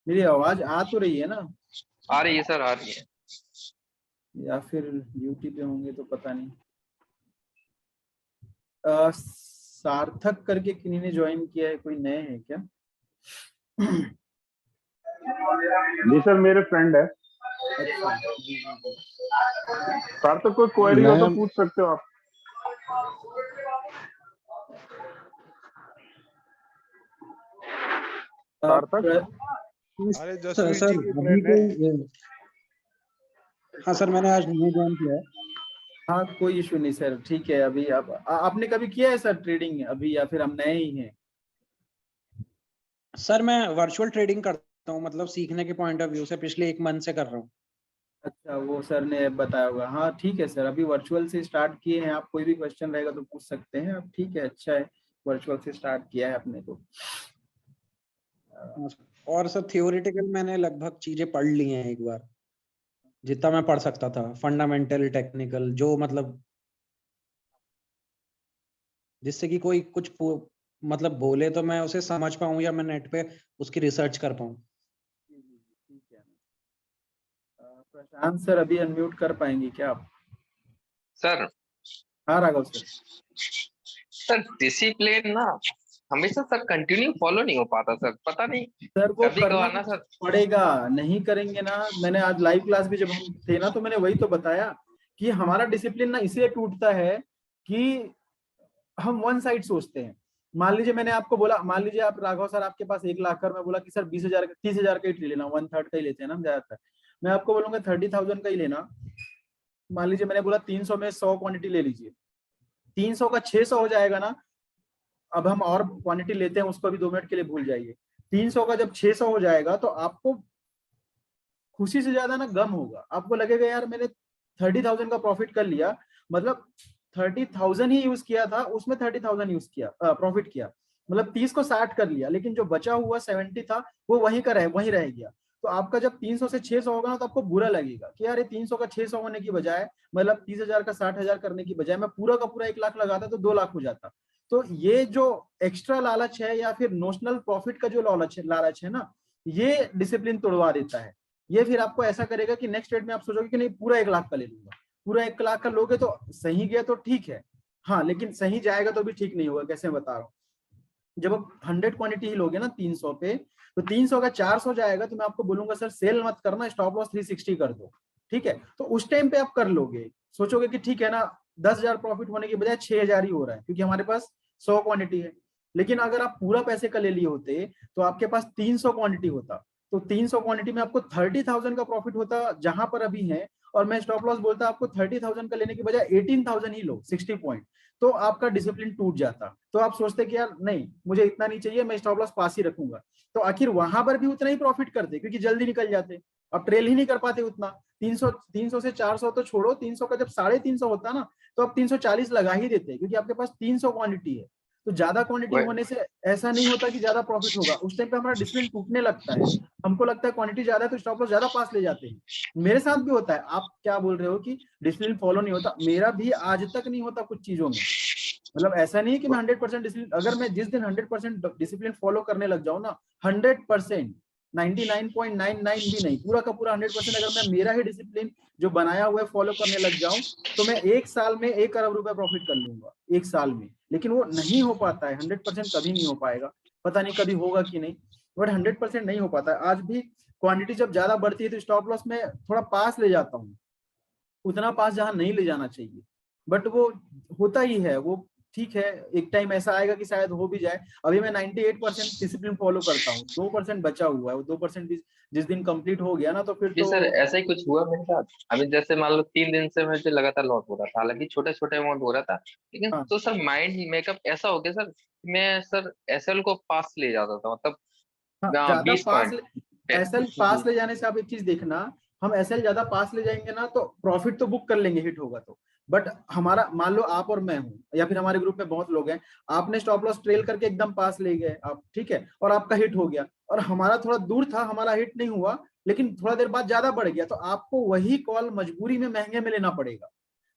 मेरी आवाज आ तो रही है ना? आ रही है सर, आ रही है। या फिर ड्यूटी पे होंगे तो पता नहीं। सार्थक करके किन्हीं ने ज्वाइन किया है, कोई नए हैं क्या? जी सर मेरे फ्रेंड है। अच्छा जी जी जी। सार्थक कोई क्वेरी हो तो पूछ सकते हो आप। सार्थक अरे सर जसवीर जी की अभी फ्रेंड तो है। हाँ सर मैंने आज न्यू ज्वाइन किया है। हाँ कोई इशू नहीं सर, ठीक है। अभी आप आपने कभी किया है सर ट्रेडिंग अभी, या फिर हम नए ही हैं? सर मैं वर्चुअल ट्रेडिंग करता हूँ, मतलब सीखने के पॉइंट ऑफ व्यू से पिछले 1 मंथ से कर रहा हूँ। अच्छा वो सर ने बताया होगा। हाँ ठीक है सर, अभी वर्चुअल से स्टार्ट किए हैं आप। कोई भी क्वेश्चन रहेगा तो पूछ सकते हैं आप। ठीक है, अच्छा है, वर्चुअल से स्टार्ट किया है आपने तो। और सर थियोरेटिकल मैंने लगभग चीजें पढ़ ली हैं एक बार, जितना मैं पढ़ सकता था। फंडामेंटल टेक्निकल जो मतलब जिससे कि कोई कुछ मतलब बोले तो मैं उसे समझ पाऊँ या मैं नेट पे उसकी रिसर्च कर पाऊँ। ठीक है। प्रशांत सर अभी अनम्यूट कर पाएंगे क्या आप? सर हाँ राघव सर। सर डिसिप्लिन ना हमेशा सर कंटिन्यू फॉलो नहीं हो पाता सर, पता नहीं सर वो कभी करना कभार ना सर। पड़ेगा, नहीं करेंगे ना। मैंने आज लाइव क्लास भी जब हम थे ना तो मैंने वही तो बताया कि हमारा डिसिप्लिन ना इसलिए टूटता है कि हम वन साइड सोचते हैं। मान लीजिए मैंने आपको बोला, मान लीजिए आप राघव सर आपके पास 1 लाख कर, मैं बोला कि सर 20,000 30,000 का ही लेना, 1/3 का ही लेते हैं ना हम ज्यादातर। मैं आपको बोलूंगा 30,000 का ही लेना। मान लीजिए मैंने बोला 300 में 100 क्वांटिटी ले लीजिए, 300 का 600 हो जाएगा ना। अब हम और क्वांटिटी लेते हैं उसको भी 2 मिनट के लिए भूल जाइए। 300 का जब 600 हो जाएगा तो आपको खुशी से ज्यादा ना गम होगा। आपको लगेगा यार मैंने 30,000 का प्रॉफिट कर लिया, मतलब 30,000 ही यूज किया था, उसमें 30,000 यूज किया प्रॉफिट किया। मतलब 30 को 60 कर लिया, लेकिन जो बचा हुआ 70 था वो वहीं रह गया। तो आपका जब 300 से 600 होगा ना तो आपको बुरा लगेगा कि यार ये 300 का 600 होने की बजाय, मतलब 30,000 का 60,000 करने की बजाय मैं पूरा का पूरा 1 लाख लगाता तो 2 लाख हो जाता। तो ये जो एक्स्ट्रा लालच है या फिर नोशनल प्रॉफिट का जो लालच है ना, ये डिसिप्लिन तोड़वा देता है। ये फिर आपको ऐसा करेगा कि नेक्स्ट ट्रेड में आप सोचोगे कि नहीं पूरा 1 लाख का ले लूंगा। पूरा 1 लाख का लोगे तो सही गया तो ठीक है, हाँ, लेकिन सही जाएगा तो भी ठीक नहीं होगा। कैसे बता रहा हूँ, जब आप 100 क्वांटिटी ही लोगे ना 300 पे, तो 300 का 400 जाएगा तो मैं आपको बोलूंगा सर सेल मत करना, स्टॉप लॉस 360 कर दो, ठीक है। तो उस टाइम पे आप कर लोगे, सोचोगे कि ठीक है ना 10,000 प्रॉफिट होने की बजाय 6,000 ही हो रहा है क्योंकि हमारे पास 100 क्वांटिटी है। लेकिन अगर आप पूरा पैसे का ले लिए होते तो आपके पास 300 क्वांटिटी होता, तो 300 क्वांटिटी में आपको 30,000 का प्रॉफिट होता जहां पर अभी है, और मैं स्टॉप लॉस बोलता आपको 30,000 का लेने की बजाय 18,000 ही लो, 60 पॉइंट। तो आपका डिसिप्लिन टूट जाता। तो आप सोचते कि यार नहीं मुझे इतना नहीं चाहिए, मैं स्टॉप लॉस पास ही रखूंगा। तो आखिर वहां पर भी उतना ही प्रॉफिट करते क्योंकि जल्दी निकल जाते, अब ट्रेल ही नहीं कर पाते उतना। 300 से 400 तो छोड़ो, 300 का जब 350 होता ना तो आप 340 लगा ही देते क्योंकि आपके पास 300 क्वांटिटी है। तो ज्यादा क्वांटिटी होने से ऐसा नहीं होता कि ज्यादा प्रॉफिट होगा, उस टाइम पे हमारा डिसिप्लिन टूटने लगता है। हमको लगता है क्वांटिटी ज्यादा है तो स्टॉप लॉस ज्यादा पास ले जाते हैं। मेरे साथ भी होता है। आप क्या बोल रहे हो कि डिसिप्लिन फॉलो नहीं होता, मेरा भी आज तक नहीं होता कुछ चीजों में। मतलब ऐसा नहीं है कि मैं 100% डिसिप्लिन, अगर मैं जिस दिन 100% डिसिप्लिन फॉलो करने लग जाऊं ना, 100%, 99.99 भी नहीं, पूरा का पूरा 100%, अगर मैं मेरा ही डिसिप्लिन जो बनाया हुआ है फॉलो करने लग जाऊं तो मैं 1 साल में 1 अरब रुपए प्रॉफिट कर लूंगा 1 साल में। लेकिन वो नहीं हो पाता है, 100% कभी नहीं हो पाएगा। पता नहीं कभी होगा कि नहीं, बट 100% नहीं हो पाता है। आज भी क्वांटिटी जब ज्यादा बढ़ती है तो स्टॉप लॉस में थोड़ा पास ले जाता हूँ, उतना पास जहां नहीं ले जाना चाहिए, बट वो होता ही है। वो ठीक है, एक टाइम ऐसा आएगा कि शायद हो भी जाए। अभी मैं 98% डिसिप्लिन फॉलो करता हूँ, 2% बचा हुआ है, वो 2% भी जिस दिन कंप्लीट हो गया ना तो फिर जी तो सर, ऐसा ही कुछ हुआ मेरे साथ। अभी जैसे मान लो 3 दिन से मुझे लगातार लॉस हो रहा था, हालांकि छोटे छोटे अमाउंट हो रहा था, लेकिन हाँ तो सर माइंड मेकअप ऐसा हो गया सर, मैं सर एसएल को पास ले जाता था, हाँ, मतलब ज्यादा 20 पॉइंट। पास एसएल पास ले जाने से आप एक चीज देखना, हम एसएल ज्यादा पास ले जाएंगे ना तो प्रॉफिट तो बुक कर लेंगे हिट होगा तो, बट हमारा मान लो आप और मैं हूं या फिर हमारे ग्रुप में बहुत लोग हैं, आपने स्टॉप लॉस ट्रेल करके एकदम पास ले गए आप, ठीक है, और आपका हिट हो गया, और हमारा थोड़ा दूर था, हमारा हिट नहीं हुआ, लेकिन थोड़ा देर बाद ज्यादा बढ़ गया, तो आपको वही कॉल मजबूरी में महंगे में लेना पड़ेगा।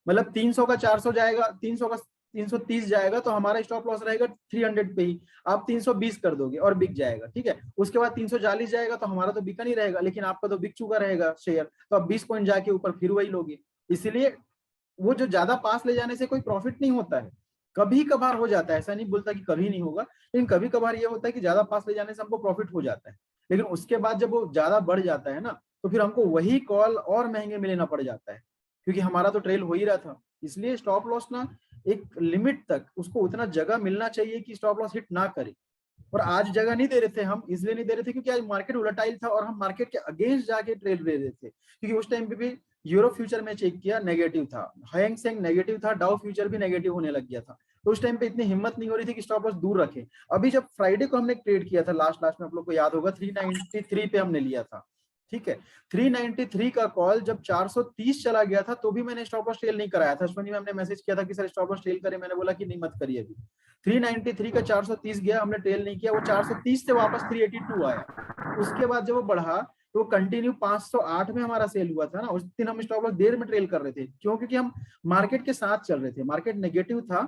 मतलब 300 का 400 जाएगा, 300 का 330 जाएगा तो हमारा स्टॉप लॉस रहेगा 300 पे ही, आप 320 कर दोगे और बिक जाएगा, ठीक है। उसके बाद 340 जाएगा तो हमारा तो बिका नहीं रहेगा, लेकिन आपका तो बिक चुका रहेगा शेयर, तो आप 20 पॉइंट जाके ऊपर फिर वही लोगे। इसलिए वो जो ज्यादा पास ले जाने से कोई प्रॉफिट नहीं होता है, कभी कभार हो जाता है, ऐसा नहीं बोलता कि कभी नहीं होगा, लेकिन कभी कभार ये होता है कि ज्यादा पास ले जाने से हमको प्रॉफिट हो जाता है, लेकिन उसके बाद जब वो ज्यादा बढ़ जाता है ना तो फिर हमको वही कॉल और महंगे में लेना पड़ जाता है, क्योंकि हमारा तो ट्रेल हो ही रहा था। इसलिए स्टॉप लॉस ना एक लिमिट तक उसको उतना जगह मिलना चाहिए कि स्टॉप लॉस हिट ना करे। और आज जगह नहीं दे रहे थे हम, इसलिए नहीं दे रहे थे क्योंकि आज मार्केट उलटाइल था और हम मार्केट के अगेंस्ट जाके ट्रेड ले रहे थे, क्योंकि उस टाइम पे भी यूरो फ्यूचर में चेक किया नेगेटिव था, हैंग सेंग नेगेटिव था, डाउ फ्यूचर भी नेगेटिव होने लग गया था। तो उस टाइम पे इतनी हिम्मत नहीं हो रही थी कि स्टॉप लॉस दूर रखे। अभी जब फ्राइडे को हमने ट्रेड किया था लास्ट में, आप लोग को याद होगा 393 पे हमने लिया था, ठीक है। 393 का कॉल जब 430 चला गया था तो भी मैंने स्टॉप लॉस ट्रेल नहीं कराया था। अश्विनी मैम ने मैसेज किया था कि सर स्टॉप लॉस ट्रेल करें, मैंने बोला कि नहीं मत करिए अभी। 393 का 430 गया, हमने ट्रेल नहीं किया, वो 430 से वापस 382 आया। उसके बाद जब वो बढ़ा तो वो कंटिन्यू 508 में हमारा सेल हुआ था ना, उस दिन हम स्टॉप लॉस देर में ट्रेल कर रहे थे, क्यों? क्योंकि हम मार्केट के साथ चल रहे थे। मार्केट नेगेटिव था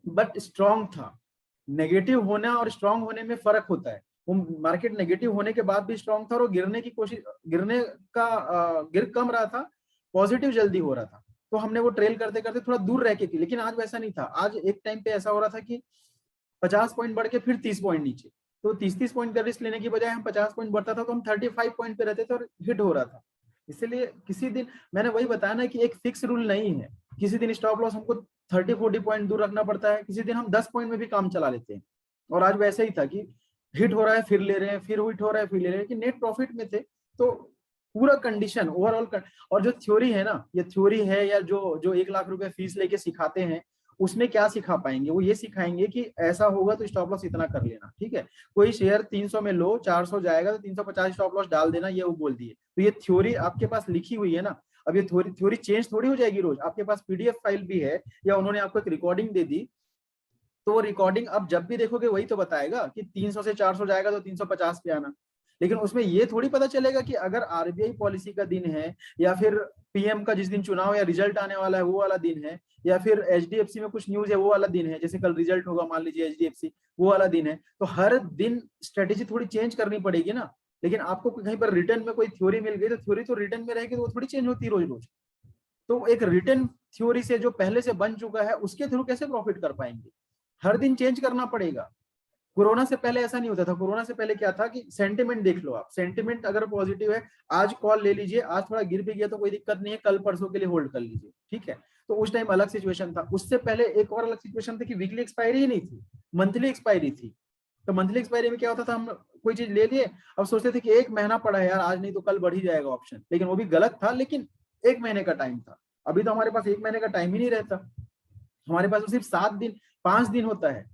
बट स्ट्रॉन्ग था। नेगेटिव होना और स्ट्रॉन्ग होने में फर्क होता है। वो मार्केट नेगेटिव होने के बाद भी स्ट्रॉन्ग था और गिरने की कोशिश, गिरने का गिर कम रहा था, पॉजिटिव जल्दी हो रहा था, तो हमने वो ट्रेल करते करते थोड़ा दूर रह के की। लेकिन आज वैसा नहीं था, आज एक टाइम पे ऐसा हो रहा था कि 50 पॉइंट बढ़ के फिर 30 पॉइंट नीचे, तो 30 पॉइंट का रिस्क लेने की बजाय हम 50 पॉइंट बढ़ता था तो हम 35 पॉइंट पे रहते थे और हिट हो रहा था। इसलिए किसी दिन मैंने वही बताया ना कि एक फिक्स रूल नहीं है, किसी दिन स्टॉप लॉस हमको 30-40 पॉइंट दूर रखना पड़ता है, किसी दिन हम 10 पॉइंट में भी काम चला लेते हैं। और आज वैसे ही था कि हिट हो रहा है फिर ले रहे हैं, फिर हिट हो रहा है फिर ले रहे हैं, कि नेट प्रॉफिट में थे। तो पूरा कंडीशन ओवरऑल और जो थ्योरी है ना, ये थ्योरी है या जो 1 लाख रुपए फीस लेके सिखाते हैं, उसमें क्या सिखा पाएंगे? वो ये सिखाएंगे कि ऐसा होगा तो स्टॉप लॉस इतना कर लेना, ठीक है। कोई शेयर 300 में लो, 400 जाएगा तो 350 स्टॉप लॉस डाल देना, ये वो बोल दिए। तो ये थ्योरी आपके पास लिखी हुई है ना, अब ये थ्योरी चेंज थोड़ी हो जाएगी रोज। आपके पास पीडीएफ फाइल भी है या उन्होंने आपको एक रिकॉर्डिंग दे दी, तो रिकॉर्डिंग अब जब भी देखोगे वही तो बताएगा कि 300 से 400 जाएगा तो 350 पे आना। लेकिन उसमें ये थोड़ी पता चलेगा कि अगर आरबीआई पॉलिसी का दिन है, या फिर पीएम का जिस दिन चुनाव या रिजल्ट आने वाला है वो वाला दिन है, या फिर एचडीएफसी में कुछ न्यूज है वो वाला दिन है, जैसे कल रिजल्ट होगा मान लीजिए एचडीएफसी, वो वाला दिन है, तो हर दिन स्ट्रेटेजी थोड़ी चेंज करनी पड़ेगी ना। लेकिन आपको कहीं पर रिटर्न में कोई थ्योरी मिल गई तो थ्योरी तो रिटर्न में रहेगी, तो वो थोड़ी चेंज होती है रोज रोज। तो एक रिटर्न थ्योरी से जो पहले से बन चुका है उसके थ्रू कैसे प्रॉफिट कर पाएंगे? हर दिन चेंज करना पड़ेगा। कोरोना से पहले ऐसा नहीं होता था। कोरोना से पहले क्या था कि सेंटिमेंट देख लो आप, सेंटिमेंट अगर पॉजिटिव है, आज कॉल ले लीजिए, आज थोड़ा गिर भी गया तो कोई दिक्कत नहीं है, कल परसों के लिए होल्ड कर लीजिए, ठीक है। तो उस टाइम अलग सिचुएशन था। उससे पहले एक और अलग सिचुएशन थी कि वीकली एक्सपायरी ही नहीं थी, मंथली एक्सपायरी थी। तो मंथली एक्सपायरी में क्या होता था, हम कोई चीज ले लिए, अब सोचते थे कि एक महीना पड़ा है यार, आज नहीं तो कल बढ़ ही जाएगा ऑप्शन, लेकिन वो भी गलत था, लेकिन एक महीने का टाइम था। अभी तो हमारे पास एक महीने का टाइम ही नहीं रहता, हमारे पास तो सिर्फ 7 दिन 5 दिन होता है,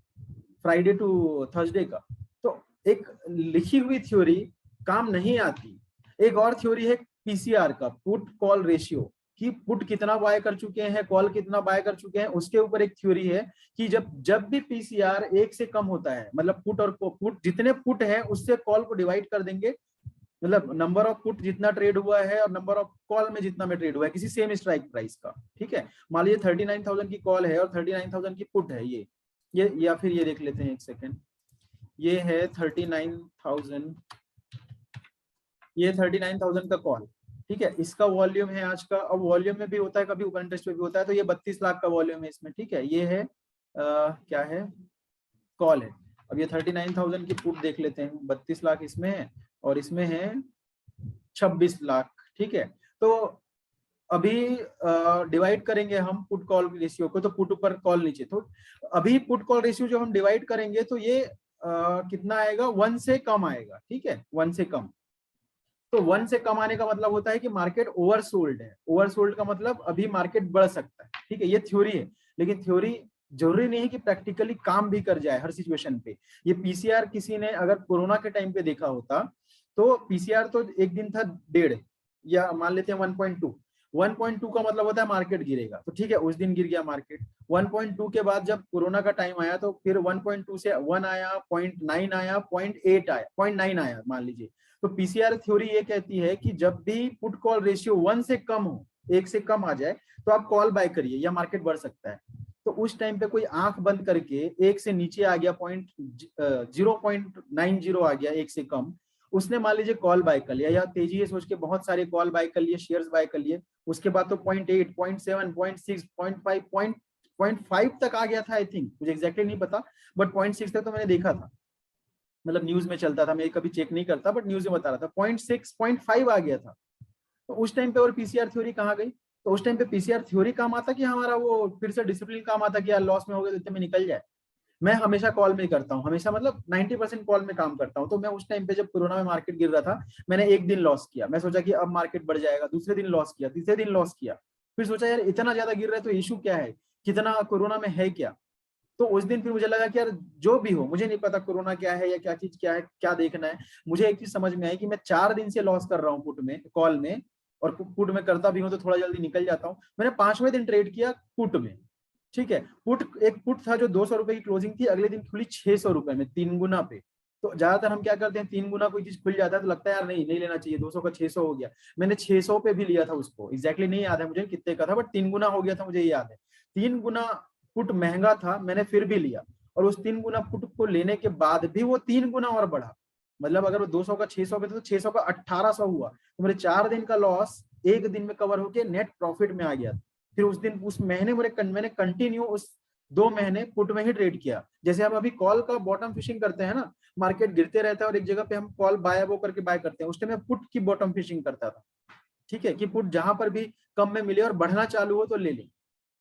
फ्राइडे टू थर्सडे का। तो एक लिखी हुई थ्योरी काम नहीं आती। एक और थ्योरी है पीसीआर का, पुट कॉल रेशियो, कि पुट कितना बाय कर चुके हैं, कॉल कितना बाय कर चुके हैं, उसके ऊपर एक थ्योरी है कि जब भी पीसीआर 1 से कम होता है, मतलब पुट जितने पुट है उससे कॉल को डिवाइड कर देंगे, मतलब नंबर ऑफ पुट जितना ट्रेड हुआ है और नंबर ऑफ कॉल में जितना में ट्रेड हुआ है किसी सेम स्ट्राइक प्राइस का, ठीक है। मान लीजिए 39,000 की कॉल है और 39,000 की पुट है, ये या फिर ये देख लेते हैं एक सेकेंड, ये है 39,000, ये 39,000 का कॉल, ठीक है। इसका वॉल्यूम है आज का, अब वॉल्यूम में भी होता है कभी, ओपन इंटरेस्ट में भी होता है, तो ये 32 लाख का वॉल्यूम है इसमें, ठीक है। ये है क्या है, कॉल है। अब ये 39,000 की पुट देख लेते हैं, 32 लाख इसमें है और इसमें है 26 लाख, ठीक है। तो अभी डिवाइड करेंगे हम पुट कॉल रेशियो को, तो पुट ऊपर कॉल नीचे, तो अभी पुट कॉल रेशियो जो हम डिवाइड करेंगे तो ये कितना आएगा, 1 से कम आएगा, ठीक है, 1 से कम। तो 1 से कम आने का मतलब होता है कि मार्केट ओवरसोल्ड है। ओवरसोल्ड का मतलब अभी मार्केट बढ़ सकता है, ठीक है। ये थ्योरी है, लेकिन थ्योरी जरूरी नहीं है कि प्रैक्टिकली काम भी कर जाए हर सिचुएशन पे। ये पीसीआर किसी ने अगर कोरोना के टाइम पे देखा होता तो पीसीआर तो एक दिन था 1.5 या मान लेते हैं 1.2 का मतलब होता है मार्केट गिरेगा, तो ठीक है उस दिन गिर गया मार्केट। 1.2 के बाद जब कोरोना का टाइम आया तो फिर 1.2 से 1 आया, 0.9 आया, 0.8 आया, 0.9 आया मान लीजिए। तो पीसीआर थ्योरी ये कहती है कि जब भी पुट कॉल रेशियो 1 से कम हो, 1 से कम आ जाए, तो आप कॉल बाय करिए या मार्केट बढ़ सकता है। तो उस टाइम पे कोई आंख बंद करके 1 से नीचे आ गया, 0.90 आ गया, 1 से कम, उसने मान लीजिए कॉल बाय कर लिया, या तेजी है सोच के बहुत सारे कॉल बाय कर लिए, शेयर्स बाय कर लिए, उसके बाद तो 0.8, 0.7, 0.6, 0.5, 0.5 तक आ गया था, आई थिंक, मुझे एग्जैक्टली नहीं पता, बट 0.6 तक तो मैंने देखा था, मतलब न्यूज में चलता था, मैं कभी चेक नहीं करता बट न्यूज में बता रहा था, 0.6, 0.5 आ गया था। तो उस टाइम पे और पीसीआर थ्योरी कहाँ गई? तो उस टाइम पे पीसीआर थ्योरी काम आता कि हमारा वो फिर से डिसिप्लिन काम आता कि यार लॉस में हो गए तो इतने में निकल जाए। मैं हमेशा कॉल में करता हूँ, हमेशा मतलब 90% कॉल में काम करता हूँ। तो मैं उस टाइम पे जब कोरोना में मार्केट गिर रहा था, मैंने एक दिन लॉस किया, मैं सोचा कि अब मार्केट बढ़ जाएगा, दूसरे दिन लॉस किया, तीसरे दिन लॉस किया, फिर सोचा यार इतना ज्यादा गिर रहा है तो इशू क्या है, कितना कोरोना में है क्या। तो उस दिन फिर मुझे लगा कि यार जो भी हो, मुझे नहीं पता कोरोना क्या है या क्या चीज क्या है, क्या देखना है। मुझे एक चीज समझ में आई कि मैं 4 दिन से लॉस कर रहा हूँ पुट में, कॉल में, और पुट में करता भी हूँ तो थोड़ा जल्दी निकल जाता हूँ। मैंने 5वें दिन ट्रेड किया पुट में, ठीक है। एक पुट था जो 200 रुपए की क्लोजिंग थी, अगले दिन खुली 600 रुपए में, 3 गुना पे। तो ज्यादातर हम क्या करते हैं, 3 गुना कोई चीज खुल जाता है तो लगता है यार नहीं लेना चाहिए, 200 का 600 हो गया। मैंने 600 पे भी लिया था उसको, एग्जैक्टली नहीं याद है मुझे कितने का था, बट 3 गुना हो गया था, मुझे याद है। 3 गुना पुट महंगा था, मैंने फिर भी लिया, और उस 3 गुना पुट को लेने के बाद भी वो 3 गुना और बढ़ा। मतलब अगर वो 200 का 600 पे था तो 600 का 1800 हुआ। तो मेरे 4 दिन का लॉस एक दिन में कवर होके नेट प्रॉफिट में आ गया। फिर उस दिन उस महीने मैंने कंटिन्यू उस 2 महीने पुट में ही ट्रेड किया। जैसे हम अभी कॉल का बॉटम फिशिंग करते हैं ना, मार्केट गिरते रहता है और एक जगह पे हम कॉल बाय वो करके बाय करते हैं, उस टाइम मैं पुट की बॉटम फिशिंग करता था, ठीक है, कि पुट जहां पर भी कम में मिले और बढ़ना चालू हो तो ले लें।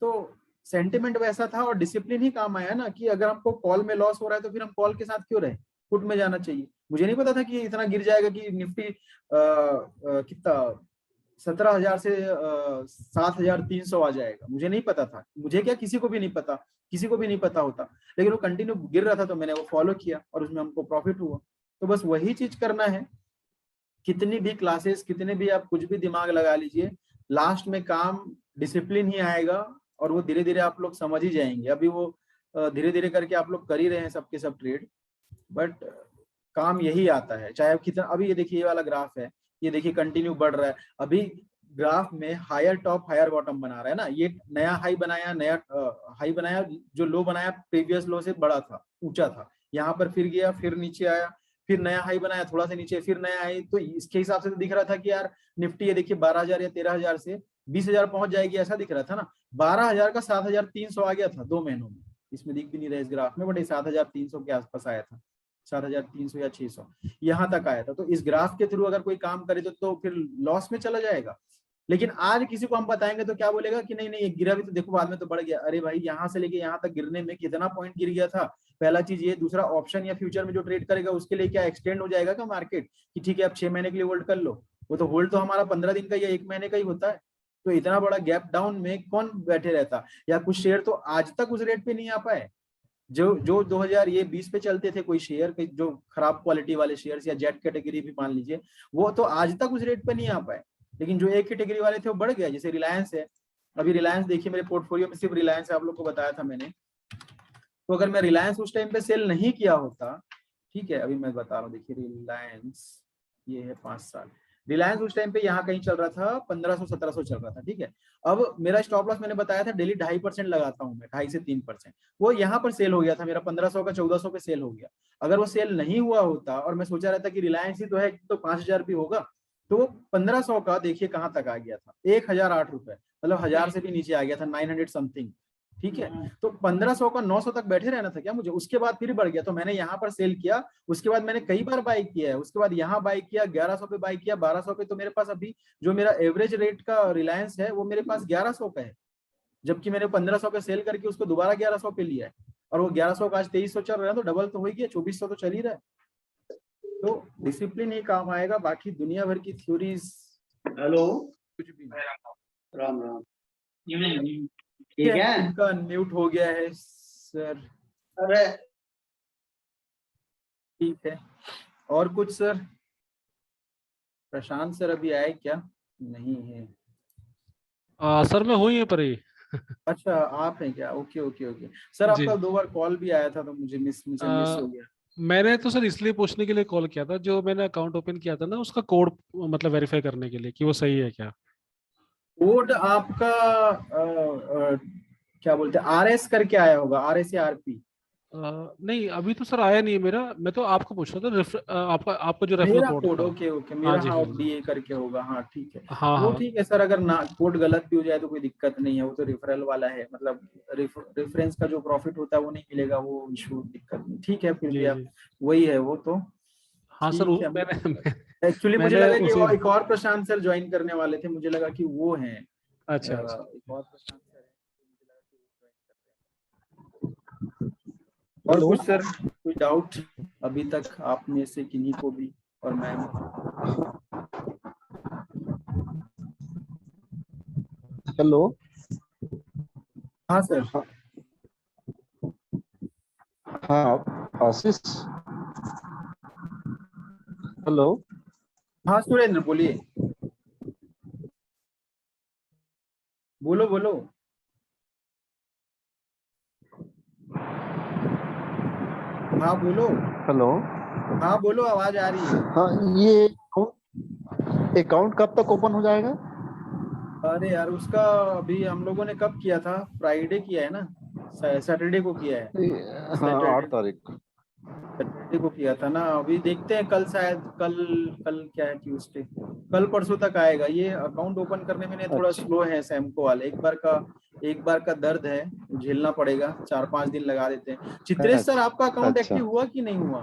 तो सेंटिमेंट वैसा था और डिसिप्लिन ही काम आया ना, कि अगर हमको कॉल में लॉस हो रहा है तो फिर हम कॉल के साथ क्यों रहे, पुट में जाना चाहिए। मुझे नहीं पता था कि इतना गिर जाएगा कि निफ्टी कितना 17,000 से 7,300 आ जाएगा, मुझे नहीं पता था। मुझे क्या, किसी को भी नहीं पता, किसी को भी नहीं पता होता, लेकिन वो कंटिन्यू गिर रहा था तो मैंने वो फॉलो किया और उसमें हमको प्रॉफिट हुआ। तो बस वही चीज करना है, कितनी भी क्लासेस, कितने भी आप कुछ भी दिमाग लगा लीजिए, लास्ट में काम डिसिप्लिन ही आएगा और वो धीरे धीरे आप लोग समझ ही जाएंगे। अभी वो धीरे धीरे करके आप लोग कर ही रहे हैं सबके सब ट्रेड, बट काम यही आता है। चाहे आप कितना, अभी ये देखिए ये वाला ग्राफ है, ये देखिए कंटिन्यू बढ़ रहा है। अभी ग्राफ में हायर टॉप हायर बॉटम बना रहा है ना, ये नया हाई बनाया, नया हाई बनाया, जो लो बनाया प्रीवियस लो से बड़ा था, ऊंचा था, यहाँ पर फिर गया, फिर नीचे आया, फिर नया हाई बनाया, थोड़ा सा नीचे, फिर नया हाई। तो इसके हिसाब से तो दिख रहा था कि यार निफ्टी ये देखिए 12,000 या 13,000 से 20,000 पहुंच जाएगी, ऐसा दिख रहा था ना। 12,000 का 7,300 आ गया था 2 महीनों में, इसमें दिख भी नहीं रहा इस ग्राफ में, बट ये 7,300 के आसपास आया था, 7,300 या 600 यहाँ तक आया था। तो इस ग्राफ के थ्रू अगर कोई काम करे तो फिर लॉस में चला जाएगा। लेकिन आज किसी को हम बताएंगे तो क्या बोलेगा कि नहीं नहीं गिरा भी तो देखो बाद में तो बढ़ गया। अरे भाई यहाँ से लेके यहाँ तक गिरने में कितना पॉइंट गिर गया था, पहला चीज ये। दूसरा, ऑप्शन या फ्यूचर में जो ट्रेड करेगा उसके लिए क्या एक्सटेंड हो जाएगा क्या मार्केट कि ठीक है अब 6 महीने के लिए होल्ड कर लो? वो तो होल्ड तो हमारा 15 दिन का या 1 महीने का ही होता है। तो इतना बड़ा गैप डाउन में कौन बैठे रहता? या कुछ शेयर तो आज तक उस रेट पे नहीं आ पाए जो 2020 पे चलते थे। कोई शेयर जो खराब क्वालिटी वाले शेयर या जेट कैटेगरी भी मान लीजिए, वो तो आज तक उस रेट पे नहीं आ पाए। लेकिन जो एक कैटेगरी वाले थे वो बढ़ गया। जैसे रिलायंस है, अभी रिलायंस देखिए मेरे पोर्टफोलियो में सिर्फ रिलायंस आप लोग को बताया था मैंने। तो अगर मैं रिलायंस उस टाइम पे सेल नहीं किया होता, ठीक है, अभी मैं बता रहा हूँ, देखिए रिलायंस ये है 5 साल। रिलायंस उस टाइम पे यहाँ कहीं चल रहा था 1500-1700 चल रहा था, ठीक है। अब मेरा स्टॉप लॉस मैंने बताया था डेली 2.5% लगाता हूँ मैं, 2.5 से 3%। वो यहाँ पर सेल हो गया था मेरा 1500 का 1400 पे सेल हो गया। अगर वो सेल नहीं हुआ होता और मैं सोचा रहता कि रिलायंस ही तो है तो 5,000 भी होगा, तो वो 1500 का देखिए कहाँ तक आ गया था, 1,008 रुपए, मतलब 1000 से भी नीचे आ गया था, 900 समथिंग, ठीक है। तो 1500 का 900 तक बैठे रहना था क्या मुझे? उसके बाद फिर बढ़ गया तो मैंने यहाँ पर सेल किया। उसके बाद मैंने कई बार बाई किया है, उसके बाद यहाँ बाई किया, 1100 पे बाई किया, 1200 पे। तो मेरे पास अभी जो मेरा एवरेज रेट का रिलायंस है वो मेरे पास 1100 पे है, जबकि मैंने 1500 पे सेल करके उसको दोबारा 1100 पे लिया है। और वो 1100 का आज 2300 चल रहा है, तो डबल तो हो ही गया, 2400 तो चल ही रहा है। तो डिसिप्लिन ही काम आएगा, बाकी दुनिया भर की थ्योरीज हेलो, कुछ भी नहीं। राम राम, ठीक है। इनका अनम्यूट हो गया है सर। अरे ठीक है, और कुछ सर? प्रशांत सर अभी आए क्या? नहीं है। सर मैं हूँ यहीं पर ही। अच्छा आप हैं क्या? ओके ओके ओके सर, जी। आपका 2 बार कॉल भी आया था तो मुझे मिस हो गया। मैंने तो सर इसलिए पूछने के लिए कॉल किया था, जो मैंने अकाउंट ओपन किया था ना उसका कोड मतलब वेरीफाई करने के लिए कि वो सही है क्या। कोड आपका क्या बोलते हैं, RS करके आया होगा, RS या RP? नहीं अभी तो सर आया नहीं है मेरा। मैं तो आपको पूछ रहा था आपका जो रेफरल मेरा कोड कोड, था। ओके ओके, हाँ मेरा जी, हाँ हाँ जी। DA करके होगा, हाँ ठीक है। हाँ वो हाँ ठीक है सर, अगर ना कोड गलत भी हो जाए तो कोई दिक्कत नहीं है, वो तो रेफरल वाला है, मतलब रेफरेंस का जो प्रॉफिट होता है वो नहीं मिलेगा, वो इशू दिक्कत नहीं, ठीक है। फिर भी जी आप जी। वही है वो तो हाँ सर ठीक है। मैंने एक्चुअली मुझे मैंने लगा कि उसे एक और प्रशांत सर ज्वाइन करने वाले थे, मुझे लगा कि वो हैं। अच्छा अच्छा। एक और प्रशांत सर हैं, मुझे लगा कि वो ज्वाइन कर रहे हैं। और कुछ सर, कोई डाउट अभी तक आप में से किन्हीं को भी? और मैम हेलो, हाँ सर। हाँ आशीष, हेलो। हाँ सुरेंद्र बोलिए, बोलो बोलो। हाँ बोलो। हेलो, हाँ बोलो, आवाज आ रही है। हाँ ये अकाउंट कब तक ओपन हो जाएगा? अरे यार उसका अभी हम लोगों ने कब किया था? फ्राइडे किया है ना, सैटरडे को किया है। हाँ, 8 सैटरडे तारीख। सैटरडे को किया था ना। अभी देखते हैं कल, शायद कल, कल क्या है, ट्यूसडे, कल परसों तक आएगा। ये अकाउंट ओपन करने में थोड़ा अच्छा। स्लो है सैमको वाले, एक बार का दर्द है, झेलना पड़ेगा, 4-5 दिन लगा देते हैं। चित्रेश सर आपका अकाउंट अच्छा। एक्टिव हुआ कि नहीं हुआ?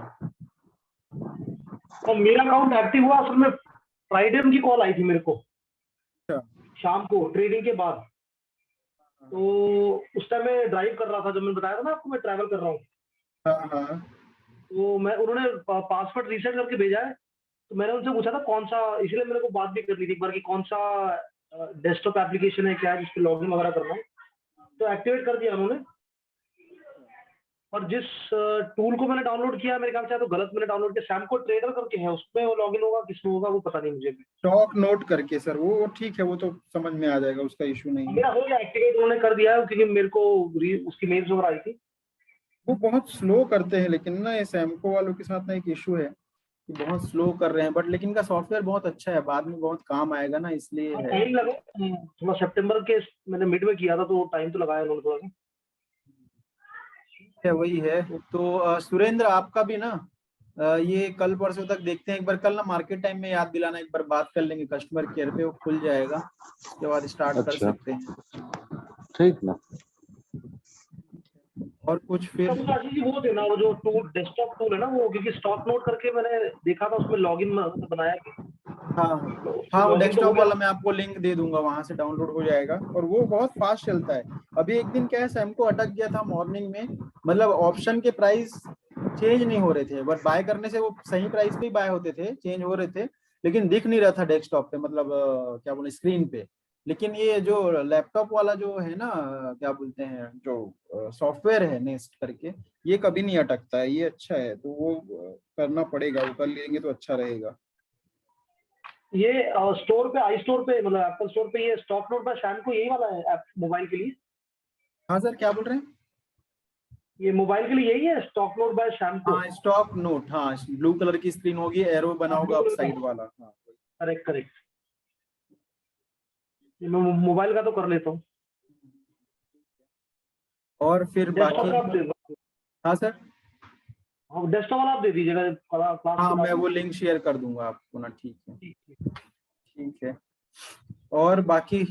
तो मेरा अकाउंट एक्टिव हुआ, असल में फ्राइडे उनकी कॉल आई थी मेरे को शाम को ट्रेडिंग के बाद। तो उस टाइम मैं ड्राइव कर रहा था, जब मैंने बताया था ना आपको मैं ट्रैवल कर रहा हूँ। हाँ हाँ। तो मैं उन्होंने पासवर्ड रीसेट करके भेजा है, तो मैंने उनसे पूछा था कौन सा, इसलिए मेरे को बात भी करनी थी एक बार कि कौन सा डेस्कटॉप एप्लीकेशन है क्या है जिस पे लॉगिन वगैरह करना है। तो एक्टिवेट कर दिया उन्होंने। और जिस टूल को मैंने डाउनलोड किया, मेरे ख्याल से तो गलत मैंने डाउनलोड किया, सैमको ट्रेडर करके है, उसमें वो लॉगिन होगा, किसमें होगा वो पता नहीं मुझे भी। स्टॉक नोट करके सर, वो ठीक है, वो तो समझ में आ जाएगा, उसका इशू नहीं है। मेरा हो गया एक्टिवेट, उन्होंने कर दिया है, क्योंकि मेरे को उसकी मेल्स वगैरह आई थी। वो बहुत स्लो करते हैं, लेकिन ना ये सैमको वालों के साथ ना एक इशू है कि बहुत स्लो कर रहे हैं, बट लेकिन इनका सॉफ्टवेयर बहुत अच्छा है, बाद में बहुत काम आएगा ना, इसलिए हाँ है। टाइम लगा। थोड़ा सितंबर के मैंने मिड में किया था तो टाइम तो लगाया उन्होंने थोड़ा सा। है वही है। तो सुरेंद्र आपका भी ना ये कल परसों तक देखते हैं, एक बार कल ना मार्केट टाइम में याद दिलाना, एक बार बात कर लेंगे कस्टमर केयर पे, वो खुल जाएगा, उसके बाद स्टार्ट कर अच्छा सकते हैं। ठीक ना। और कुछ इसका फिर मुझे आशीष जी वो देना, वो जो टूल डेस्कटॉप टूल है ना वो, क्योंकि स्टॉक नोट करके मैंने देखा था उसमें लॉगिन बनाया कि हाँ हाँ, वो लॉगिन तो हो डेस्कटॉप गया। वाला मैं आपको लिंक दे दूंगा, वहां से डाउनलोड हो जाएगा, और वो बहुत फास्ट चलता है। अभी एक दिन क्या है, सैमको अटक गया था मॉर्निंग में, मतलब ऑप्शन के प्राइस चेंज नहीं हो रहे थे, बट बाय करने से वो सही प्राइस पे ही बाय होते थे, चेंज हो रहे थे, लेकिन दिख नहीं रहा था डेस्कटॉप पे, मतलब क्या बोले स्क्रीन पे। लेकिन ये जो लैपटॉप वाला जो है ना, क्या बोलते हैं, जो सॉफ्टवेयर है नेस्ट करके, ये कभी नहीं अटकता है, ये अच्छा है, तो वो करना पड़ेगा, वो कर लेंगे तो अच्छा रहेगा। ये स्टोर पे, आई स्टोर पे, मतलब एप्पल स्टोर पे ये स्टॉक नोट बाय शैम को यही वाला है ऐप मोबाइल के लिए? हाँ सर, क्या बोल रहे हैं? ये मोबाइल के लिए यही है स्टॉक नोट बाय शैम को? हाँ स्टॉक नोट, हाँ ब्लू कलर की स्क्रीन होगी, एरो बना हाँ ब्लू होगा अप कलर का, साइड वाला, हाँ। Correct correct. ये मैं मोबाइल का तो कर लेता हूँ। और फिर डेस्कटॉप बाकी, का आप दे, हाँ सर, हाँ डेस्कटॉप वाला आप दे दीजिएगा क्लास हाँ के मैं बाद वो में। लिंक शेयर कर दूंगा आपको ना, ठीक है। ठीक है। ठीक है। और बाकी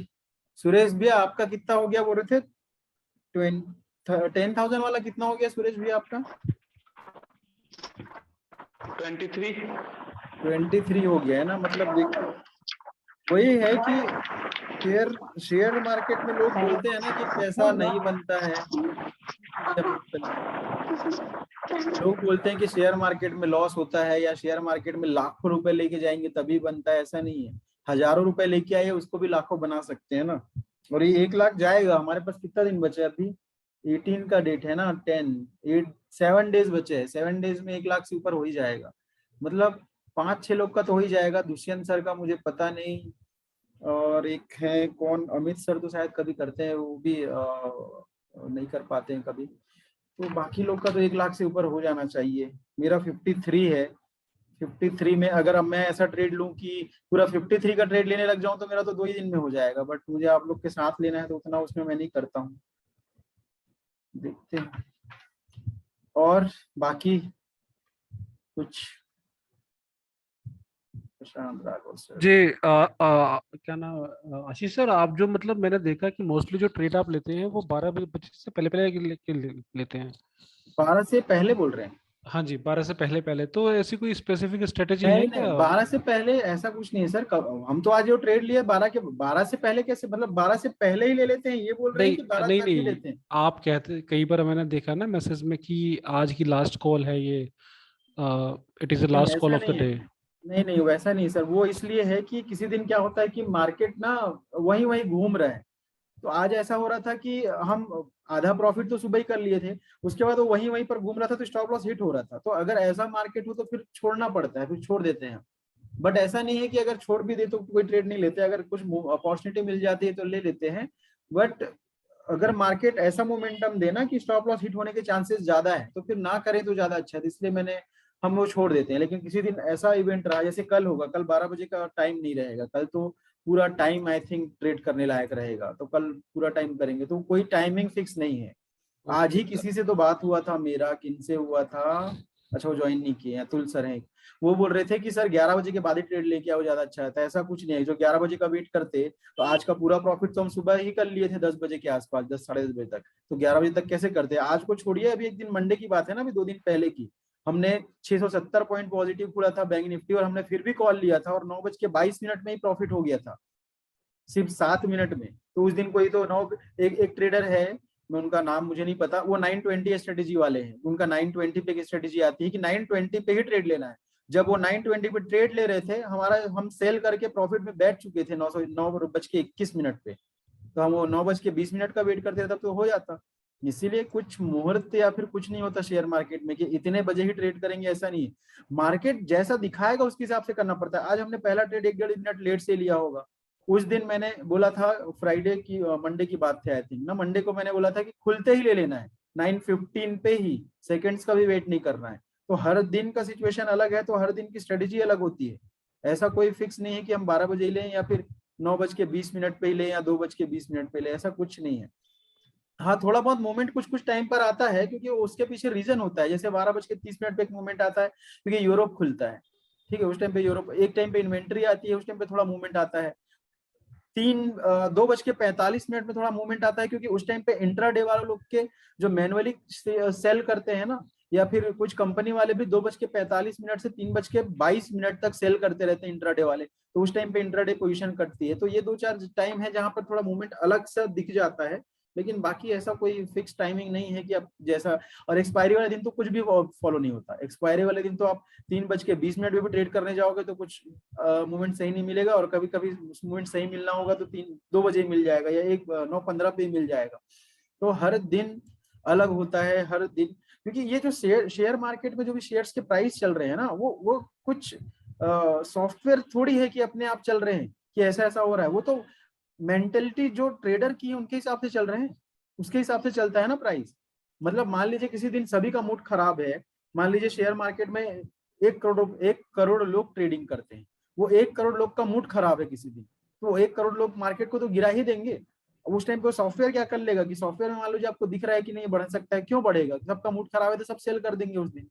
सुरेश भैया आपका कितना हो गया बोल रहे थे, 10,000 वाला कितना हो गया सुरेश भैया आपका? 23। 23 हो गया है ना, मतलब देखिए वही है कि शेयर शेयर मार्केट में लोग बोलते हैं ना कि पैसा नहीं बनता है, लोग बोलते हैं कि शेयर मार्केट में लॉस होता है, या शेयर मार्केट में लाखों रुपए लेके जाएंगे तभी बनता है, ऐसा नहीं है। हजारों रुपए लेके आए उसको भी लाखों बना सकते हैं ना। और ये 1 लाख जाएगा, हमारे पास कितना दिन बचे हैं अभी, 18 का डेट है ना, 7 डेज बचे हैं, 7 डेज में 1 लाख से ऊपर हो ही जाएगा, मतलब 5-6 लोग का तो हो ही जाएगा। दुष्यंत सर का मुझे पता नहीं, और एक है कौन, अमित सर तो शायद कभी करते हैं, वो भी नहीं कर पाते हैं कभी, तो बाकी लोग का तो 1 लाख से ऊपर हो जाना चाहिए। मेरा 53 है, 53 में अगर अब मैं ऐसा ट्रेड लूं कि पूरा 53 का ट्रेड लेने लग जाऊं तो मेरा तो 2 ही दिन में हो जाएगा, बट मुझे आप लोग के साथ लेना है तो उतना उसमें मैं नहीं करता हूँ, देखते हैं। और बाकी कुछ प्रशांत राघव सर। जी क्या नाम आशीष सर, आप जो मतलब मैंने देखा कि मोस्टली जो ट्रेड आप लेते हैं वो 12 बजे से पहले पहले लेते हैं। 12 से पहले बोल रहे हैं? हाँ जी, 12 से पहले पहले, तो ऐसी कोई स्पेसिफिक स्ट्रेटेजी है नहीं क्या? नहीं, 12 से पहले ऐसा कुछ नहीं है सर, हम तो आज जो ट्रेड लिए 12 से पहले कैसे, मतलब 12 से पहले ही ले लेते हैं, ये बोल रहे हैं नहीं कि 12 नहीं तक ही नहीं, लेते हैं? आप कहते, कई बार मैंने देखा ना मैसेज में कि आज की लास्ट कॉल है ये, इट इज द नहीं लास्ट कॉल ऐसा ऑफ द नहीं है, डे। नहीं नहीं वैसा नहीं सर, वो इसलिए है कि किसी दिन क्या होता है कि मार्केट ना वही वही घूम रहा है, तो आज ऐसा हो रहा था कि हम आधा प्रॉफिट तो सुबह ही कर लिए थे, उसके बाद वो वहीं वहीं पर घूम रहा था, तो स्टॉप लॉस हिट हो रहा था, तो अगर ऐसा मार्केट हो तो फिर छोड़ना पड़ता है, फिर छोड़ देते हैं। बट ऐसा नहीं है कि अगर छोड़ भी दे तो कोई ट्रेड नहीं लेते, अगर कुछ अपॉर्चुनिटी मिल जाती है तो ले लेते हैं। बट अगर मार्केट ऐसा मोमेंटम देना कि स्टॉप लॉस हिट होने के चांसेस ज्यादा है तो फिर ना करें तो ज्यादा अच्छा है, इसलिए हम वो छोड़ देते हैं। लेकिन किसी दिन ऐसा इवेंट रहा, जैसे कल होगा, कल 12 बजे का टाइम नहीं रहेगा, कल तो पूरा टाइम आई थिंक ट्रेड करने लायक रहेगा, तो कल पूरा टाइम करेंगे, तो कोई टाइमिंग फिक्स नहीं है। आज ही किसी से तो बात हुआ था मेरा, किन से हुआ था, अच्छा वो ज्वाइन नहीं किए हैं, अतुल सर हैं, वो बोल रहे थे कि सर 11 बजे के बाद ही ट्रेड लेके आओ, ज्यादा अच्छा रहता है। ऐसा कुछ नहीं है, जो 11 बजे का वेट करते तो आज का पूरा प्रॉफिट तो हम सुबह ही कर लिए थे 10 बजे के आसपास, 10 साढ़े 10 बजे तक, तो 11 बजे तक कैसे करते? आज को छोड़िए, अभी एक दिन मंडे की बात है ना, अभी 2 दिन पहले की, हमने 670 पॉइंट पॉजिटिव खुला था बैंक निफ्टी, और हमने फिर भी कॉल लिया था, और 9:22 में ही प्रॉफिट हो गया था, सिर्फ 7 मिनट में। तो उस दिन कोई तो एक ट्रेडर है, मैं उनका नाम मुझे नहीं पता, वो 920 स्ट्रेटेजी वाले हैं, उनका 920 पे स्ट्रेटेजी आती है कि 920 पे ही ट्रेड लेना है। जब वो 920 पे ट्रेड ले रहे थे, हम सेल करके प्रॉफिट में बैठ चुके थे 9:21 पे, तो हम वो 9:20 का वेट करते थे, तब तो हो जाता। इसीलिए कुछ मुहूर्त या फिर कुछ नहीं होता शेयर मार्केट में कि इतने बजे ही ट्रेड करेंगे, ऐसा नहीं है। मार्केट जैसा दिखाएगा उसके हिसाब से करना पड़ता है। आज हमने पहला ट्रेड 1-1.5 मिनट लेट से लिया होगा, उस दिन मैंने बोला था, फ्राइडे की मंडे की बात थी आई थिंक ना, मंडे को मैंने बोला था कि खुलते ही ले लेना है, 9:15 पे ही, सेकंड्स का भी वेट नहीं करना है। तो हर दिन का सिचुएशन अलग है, तो हर दिन की स्ट्रेटेजी अलग होती है। ऐसा कोई फिक्स नहीं है कि हम 12 बजे लें या फिर 9:20 पे ही लें या 2:20 पे लें, ऐसा कुछ नहीं है। हाँ, थोड़ा बहुत मूवमेंट कुछ कुछ टाइम पर आता है, क्योंकि उसके पीछे रीजन होता है। जैसे 12:30 पे एक मूवमेंट आता है क्योंकि यूरोप खुलता है, ठीक है, उस टाइम पे यूरोप, एक टाइम पे इन्वेंट्री आती है, उस टाइम पे थोड़ा मूवमेंट आता है। 2:45 में थोड़ा मूवमेंट आता है, क्योंकि उस टाइम पे इंट्राडे वाले लोग के जो मैनुअली सेल करते हैं ना, या फिर कुछ कंपनी वाले भी 2:45 से 3:22 तक सेल करते रहते हैं इंट्राडे वाले, तो उस टाइम पे इंट्राडे पोजीशन कटती है। तो ये 2-4 टाइम है जहां पर थोड़ा मूवमेंट अलग सा दिख जाता है, लेकिन बाकी ऐसा कोई फिक्स टाइमिंग नहीं है कि आप जैसा। और एक्सपायरी वाले दिन तो कुछ भी फॉलो नहीं होता। एक्सपायरी वाले दिन तो आप 3:20 पे भी ट्रेड करने जाओगे तो कुछ मूवमेंट सही नहीं मिलेगा, और कभी कभी मूवमेंट सही मिलना होगा तो 2 बजे मिल जाएगा या 9:15 पे मिल जाएगा। तो हर दिन अलग होता है, हर दिन, क्योंकि ये जो शेयर मार्केट में जो भी शेयर्स के प्राइस चल रहे हैं ना, वो कुछ सॉफ्टवेयर थोड़ी है कि अपने आप चल रहे हैं कि ऐसा ऐसा हो रहा है। वो तो मेंटेलिटी जो ट्रेडर की है उनके हिसाब से चल रहे हैं, उसके हिसाब से चलता है ना प्राइस। मतलब मान लीजिए किसी दिन सभी का मूड खराब है, मान लीजिए शेयर मार्केट में 1 करोड़ लोग ट्रेडिंग करते हैं, वो 1 करोड़ लोग का मूड खराब है किसी दिन, तो 1 करोड़ लोग मार्केट को तो गिरा ही देंगे। उस टाइम पे सॉफ्टवेयर क्या कर लेगा कि सॉफ्टवेयर में मान लीजिए आपको दिख रहा है कि नहीं बढ़ सकता है, क्यों बढ़ेगा, सबका मूड खराब है तो सब सेल कर देंगे उस दिन।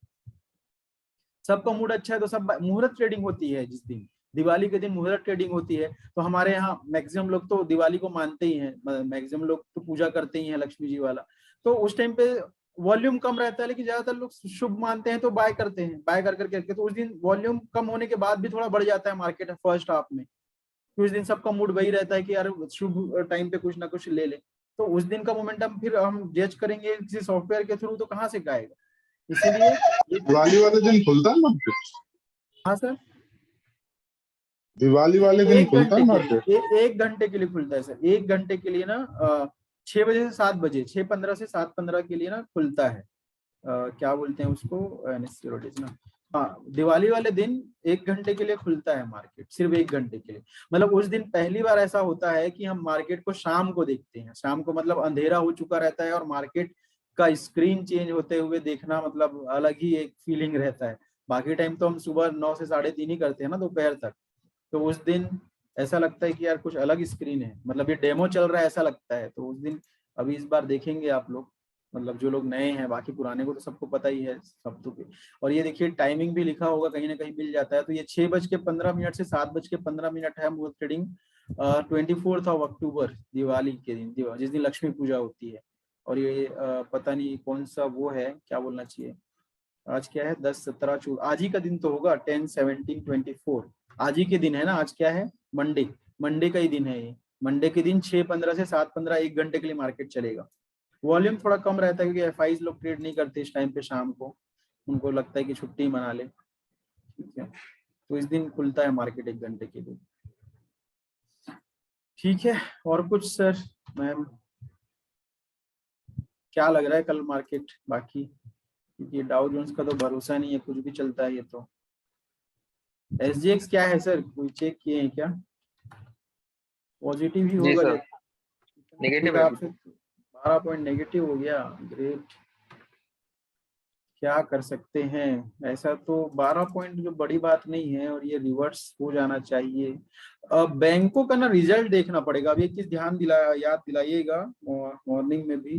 सबका मूड अच्छा है तो सब, मुहूर्त ट्रेडिंग होती है जिस दिन, दिवाली के दिन मुहूर्त ट्रेडिंग होती है। तो हमारे यहाँ मैक्सिमम लोग तो दिवाली को मानते ही हैं, मैक्सिमम लोग तो पूजा करते ही हैं लक्ष्मी जी वाला। तो उस टाइम पे वॉल्यूम कम रहता है, लेकिन ज्यादातर लोग शुभ मानते हैं तो बाय करते हैं, बाय कर करके, तो उस दिन वॉल्यूम कम होने के बाद भी थोड़ा बढ़ जाता है मार्केट फर्स्ट हाफ में। उस दिन सबका मूड वही रहता है कि यार शुभ टाइम पे कुछ ना कुछ ले ले। तो उस दिन का मोमेंटम फिर हम जज करेंगे किसी सॉफ्टवेयर के थ्रू, तो कहाँ से आएगा। इसीलिए दिवाली वाले दिन खुलता है मार्केट? हाँ सर, दिवाली वाले दिन खुलता है मार्केट? 1 घंटे के लिए खुलता है सर, 1 घंटे के लिए ना, 6 बजे से 7 बजे, 6:15 से 7:15 के लिए ना खुलता है। क्या बोलते हैं उसको, ना। हाँ, दिवाली वाले दिन 1 घंटे के लिए खुलता है मार्केट, सिर्फ 1 घंटे के लिए। मतलब उस दिन पहली बार ऐसा होता है कि हम मार्केट को शाम को देखते हैं। शाम को मतलब अंधेरा हो चुका रहता है और मार्केट का स्क्रीन चेंज होते हुए देखना मतलब अलग ही एक फीलिंग रहता है। बाकी टाइम तो हम सुबह 9 से 3:30 ही करते हैं ना, दोपहर तक। तो उस दिन ऐसा लगता है कि यार कुछ अलग स्क्रीन है, मतलब ये डेमो चल रहा है ऐसा लगता है। तो उस दिन अभी इस बार देखेंगे आप लोग, मतलब जो लोग नए हैं, बाकी पुराने को तो सबको पता ही है सब तो। और ये देखिए टाइमिंग भी लिखा होगा कहीं ना कहीं मिल जाता है। तो ये 6:15 से 7:15 है मूर्त ट्रेडिंग, 24 अक्टूबर दिवाली के दिन, जिस दिन लक्ष्मी पूजा होती है। और ये पता नहीं कौन सा वो है, क्या बोलना चाहिए, आज क्या है, 10, 17, 14, आज ही का दिन तो होगा, 10, 17, 24, आज ही के दिन है ना। आज क्या है, मंडे, मंडे का ही दिन है ये। मंडे के दिन 6:15 से 7:15 1 घंटे के लिए मार्केट चलेगा। वॉल्यूम थोड़ा कम रहता है क्योंकि एफआईज लोग ट्रेड नहीं करते इस टाइम पे शाम को, उनको लगता है कि छुट्टी मना ले, ठीक है। तो इस दिन खुलता है मार्केट 1 घंटे के लिए, ठीक है। और कुछ सर, मैम, क्या लग रहा है कल मार्केट बाकी, क्योंकि डाउ जोन्स का तो भरोसा नहीं है, कुछ भी चलता है ये तो। एसजीएक्स क्या है सर, कोई चेक किए हैं क्या? पॉजिटिव ही जी होगा सर, नेगेटिव है। आपसे 12 पॉइंट नेगेटिव हो गया, ग्रेट। क्या कर सकते हैं, ऐसा तो 12 पॉइंट जो बड़ी बात नहीं है, और ये रिवर्स हो जाना चाहिए। बैंकों का ना रिजल्ट देखना पड़ेगा। अभी एक चीज याद दिलाइएगा मॉर्निंग में भी,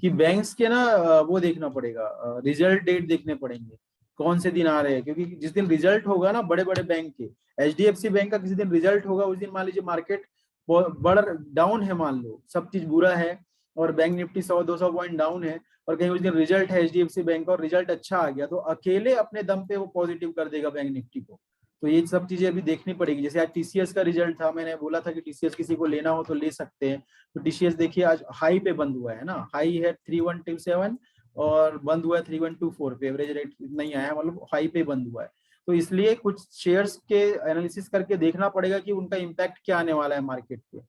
कि बैंक्स के ना वो देखना पड़ेगा, रिजल्ट डेट देखने पड़ेंगे कौन से दिन आ रहे हैं। क्योंकि जिस दिन रिजल्ट होगा ना बड़े बड़े बैंक के, एचडीएफसी बैंक का किसी दिन रिजल्ट होगा, उस दिन मान लीजिए मार्केट बड़ा डाउन है, मान लो सब चीज बुरा है और बैंक निफ्टी 100-200 पॉइंट डाउन है, और कहीं उस दिन रिजल्ट है एचडीएफसी बैंक का और रिजल्ट अच्छा आ गया, तो अकेले अपने दम पे वो पॉजिटिव कर देगा बैंक निफ्टी को। तो ये सब चीजें अभी देखनी पड़ेगी। जैसे आज टीसीएस का रिजल्ट था, मैंने बोला था कि टीसीएस किसी को लेना हो तो ले सकते हैं। तो टीसीएस देखिए आज हाई पे बंद हुआ है ना, हाई है 3127 और बंद हुआ है 3124 पे, एवरेज रेट नहीं आया, मतलब हाई पे बंद हुआ है। तो इसलिए कुछ शेयर्स के एनालिसिस करके देखना पड़ेगा कि उनका इम्पैक्ट क्या आने वाला है मार्केट पे।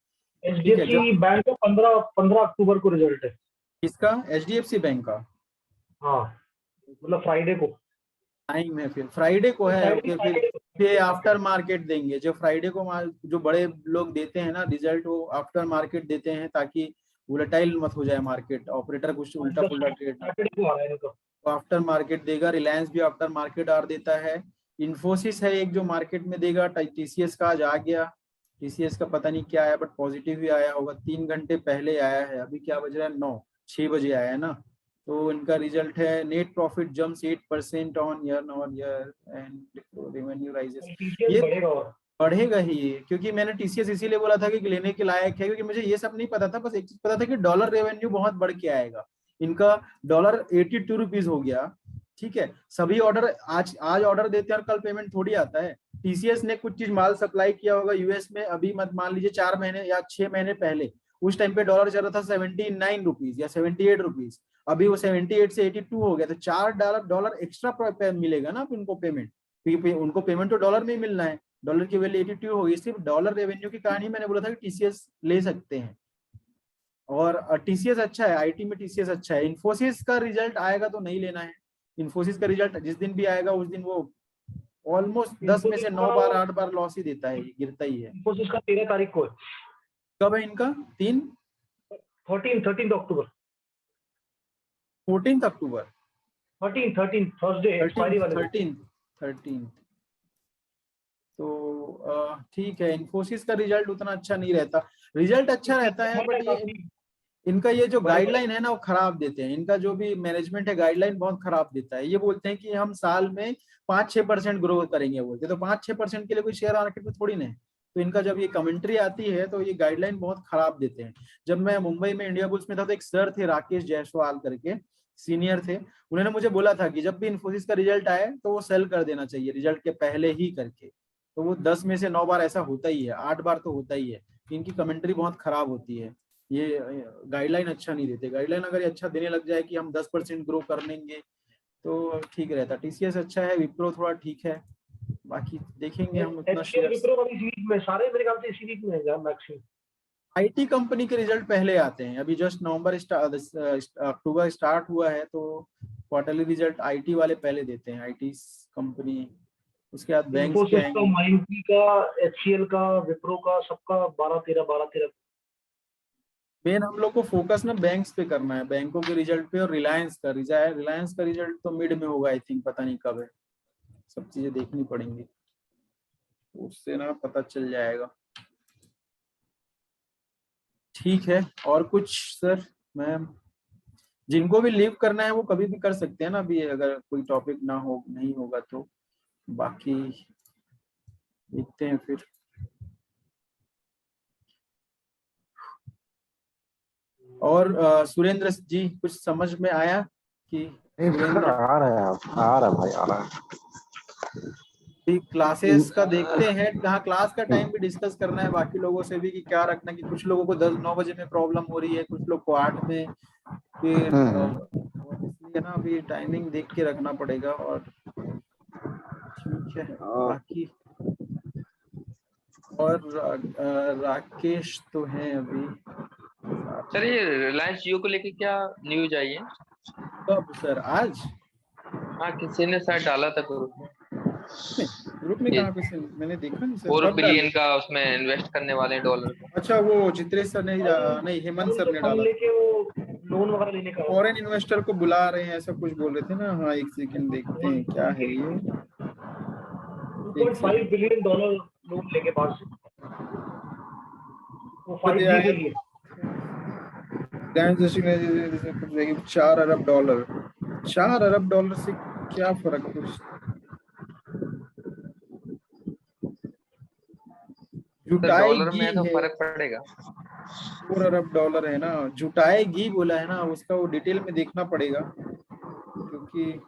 एचडीएफसी बैंक का 15 अक्टूबर को रिजल्ट है। इसका एचडीएफसी बैंक का, हाँ, मतलब फ्राइडे को टाइम है, फिर फ्राइडे को है। ओके, फिर आफ्टर मार्केट देंगे। जो फ्राइडे को जो बड़े लोग देते हैं ना रिजल्ट, वो आफ्टर मार्केट देते हैं, ताकि वोलेटाइल मत हो जाए मार्केट, ऑपरेटर कुछ उल्टा पुल्टा ट्रेड ना, सैटरडे को आ रहा है इनका। तो आफ्टर मार्केट देगा। रिलायंस भी आफ्टर मार्केट आर देता है। इन्फोसिस है एक जो मार्केट में देगा। टीसीएस का आज आ गया, टीसीएस का पता नहीं क्या आया, बट पॉजिटिव भी आया होगा, 3 घंटे पहले आया है। अभी क्या बज रहा है, 6 बजे आया है ना। तो इनका रिजल्ट है net profit jumps 8% on year and revenue rises. TCS ये बढ़ेगा और बढ़ेगा ही ये, क्योंकि मैंने टीसीएस इसीलिए बोला था कि लेने के लायक है, क्योंकि मुझे ये सब नहीं पता था। बस एक चीज पता था कि डॉलर रेवेन्यू बहुत बढ़ के आएगा। इनका डॉलर 82 रुपीज हो गया, ठीक है। सभी ऑर्डर आज ऑर्डर देते हैं और कल पेमेंट थोड़ी आता है। टीसीएस ने कुछ चीज माल सप्लाई किया होगा यूएस में, अभी मत मान लीजिए 4 महीने या 6 महीने पहले, उस टाइम पे डॉलर चल रहा था 79 रुपीज या 78 रुपीज। अभी वो 78 से 82 हो गया, तो $4 एक्स्ट्रा मिलेगा ना उनको पेमेंट, क्योंकि उनको पेमेंट तो डॉलर में ही मिलना है। डॉलर की वैल्यू 82 होगी। सिर्फ डॉलर रेवेन्यू की कहानी मैंने बोला था कि टीसीएस ले सकते हैं, और टीसीएस अच्छा है, आईटी में टीसीएस अच्छा है। इन्फोसिस का रिजल्ट आएगा तो नहीं लेना है। इन्फोसिस का रिजल्ट जिस दिन भी आएगा उस दिन वो ऑलमोस्ट 10 में से 9 बार 8 बार लॉस ही देता है, गिरता ही है। इन्फोसिस का 13 तारीख को है। कब है इनका? 13 अक्टूबर। 14 अक्टूबर 13 थर्सडे एक्सपायरी वाले दिन। 13। तो ठीक है, इन्फोसिस का रिजल्ट उतना अच्छा नहीं रहता। रिजल्ट अच्छा रहता है, बट ये इनका ये जो गाइडलाइन है ना वो खराब देते हैं। इनका जो भी मैनेजमेंट है गाइडलाइन बहुत खराब देता है। ये बोलते हैं कि हम साल में 5-6% ग्रो करेंगे बोलते, तो 5-6% के लिए कोई शेयर मार्केट में थोड़ी नहीं। तो इनका जब ये कमेंट्री आती है तो ये गाइडलाइन बहुत खराब देते हैं। जब मैं मुंबई में इंडिया बुल्स में था तो एक सर थे राकेश जायसवाल करके, सीनियर थे, उन्होंने मुझे बोला था कि जब भी इन्फोसिस का रिजल्ट आए तो वो सेल कर देना चाहिए रिजल्ट के पहले ही करके। तो वो 10 में से 9 बार ऐसा होता ही है, 8 बार तो होता ही है। इनकी कमेंट्री बहुत खराब होती है, ये गाइडलाइन अच्छा नहीं देते। गाइडलाइन अगर अच्छा देने लग जाए कि हम 10% ग्रो कर लेंगे तो ठीक रहता। टीसीएस अच्छा है, विप्रो थोड़ा ठीक है, बाकी देखेंगे हम उतना शेयर। विप्रो का भी इसी वीक में, सारे मेरे ख्याल से इसी वीक में है मैक्सिमम। आईटी कंपनी के रिजल्ट पहले आते हैं। अभी जस्ट अक्टूबर स्टार्ट हुआ है, तो क्वार्टरली रिजल्ट आईटी वाले पहले देते हैं, आईटी कंपनी। उसके बाद बैंक के का, माइंडट्री का, एचसीएल का, विप्रो का, सबका 12-13। मेन हम लोग को फोकस ना बैंक्स पे करना है, बैंकों के रिजल्ट पे। और रिलायंस का रिजल्ट तो मिड में होगा आई थिंक, पता नहीं कब है, सब चीजें देखनी पड़ेंगी, उससे ना पता चल जाएगा। ठीक है, और कुछ सर? मैम, जिनको भी लीव करना है वो कभी भी कर सकते हैं ना, अभी अगर कोई टॉपिक नहीं होगा तो। बाकी देखते हैं फिर। और सुरेंद्र जी कुछ समझ में आया कि आ रहा है भाई, आ रहा है। क्लासेस का देखते हैं, जहाँ क्लास का टाइम भी डिस्कस करना है बाकी लोगों से भी कि क्या रखना, कि कुछ लोगों को 9 बजे में प्रॉब्लम हो रही है, कुछ लोग को 8 में, फिर इसलिए ना अभी टाइमिंग देख के रखना पड़ेगा। और ठीक है, बाकी और राकेश तो है अभी। सर ये रिलायंस जियो को लेके क्या न्यूज आई है? कब सर? आज? हाँ, किसी ने शायद डाला था ग्रुप में। कहाँ पे? मैंने देखा नहीं सर। 4 बिलियन का उसमें इन्वेस्ट करने वाले हैं डॉलर। अच्छा, वो चित्रेश सर ने नहीं, हेमंत सर ने डाला। लेके वो लोन वगैरह लेने का, फॉरेन इन्वेस्टर को बुला रहे हैं ऐसा कुछ बोल रहे थे ना। हाँ, एक सेकंड देखते हैं क्या है ये। $2.5 बिलियन लोन लेके पास से, वो 5G के लिए। $4 अरब। $4 अरब से क्या फर्क है? डॉलर में तो फर्क पड़ेगा। $4 अरब है ना, जुटाएगी बोला है ना, उसका वो डिटेल में देखना पड़ेगा, क्योंकि